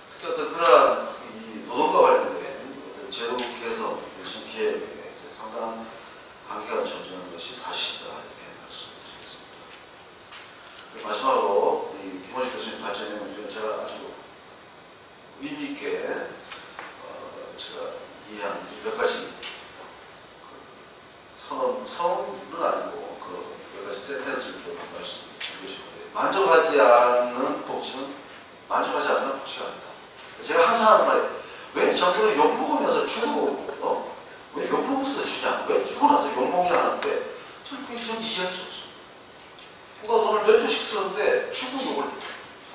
특히 어떤 그러한 이 노동과 관련된 어떤 제도 개선, 기획에 상당한 한계가 존재하는 것이 사실이다, 이렇게 말씀드리겠습니다. 마지막으로 이 김호식 교수님 발제 내용 중에 제가 아주 의미 있게 제가 이해한 몇 가지 선언은 아니고 그 몇 가지 센텐스를 좀 말씀드리고 싶은데, 만족하지 않는 복지는 만족하지 않는 복지가 아니다. 제가 항상 하는 말이, 왜 정부는 욕 먹으면서 주고 왜 욕 먹으면서 주냐, 왜 주고 나서 욕 먹냐 하는데, 저는 그게 좀 이해할 수 없습니다. 누가 돈을 몇 주씩 쓰는데 주고 욕을,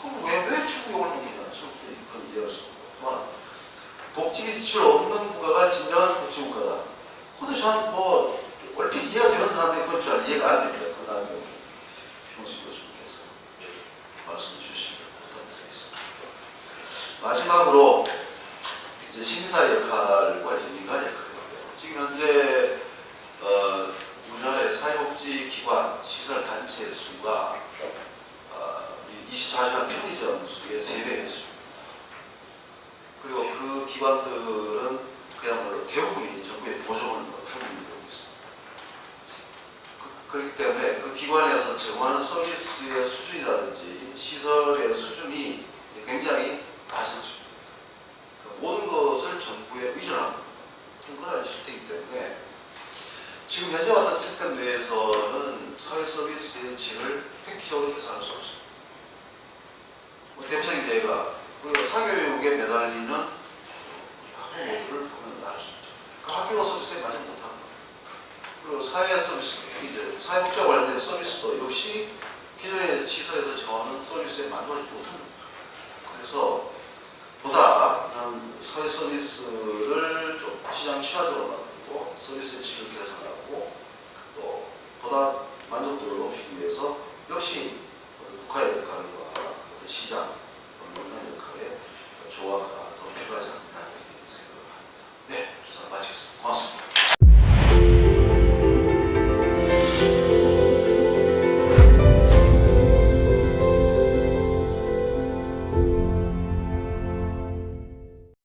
그럼 왜 주고 욕을 먹느냐, 저는 그건 이해할 수 없고. 또한 복지 지출 없는 국가가 진정한 복지 국가다. 그것도 저는 뭐 얼핏 이해가 되는 듯한데 그건 잘 이해가 안 됩니다. 그 다음에 김호식 교수님께서 말씀해 주시길 부탁드리겠습니다. 마지막으로 이제 심사 역할과 이제 민간의 역할인데요. 지금 현재 우리나라의 사회복지기관 시설 단체 수가 24시간 편의점 수의 3배의 수입니다. 그리고 그 기관들은 그야말로 대부분이 정부의 보조금을 선물하고 있습니다. 그렇기 때문에 그 기관에서 제공하는 서비스의 수준이라든지 시설의 수준이 굉장히 낮은 수준입니다. 모든 것을 정부에 의존하는 그런 실태이기 때문에 지금 현재 같은 시스템 내에서는 사회 서비스의 질을 획기적으로 개선할 수 없습니다. 대표적인 예가, 그리고 사교육에 매달리는 학부 모두를 보면 알 수 있죠. 그 학교가 서비스에 맞지 못하는 거예요. 그리고 사회 서비스, 특히 이제 사회복지와 관련된 서비스도 역시 기존의 시설에서 정하는 서비스에 만족하지 못하는 거죠. 그래서 보다 이런 사회 서비스를 좀 시장 친화적으로 만들고 서비스의 질을 개선하고, 또 보다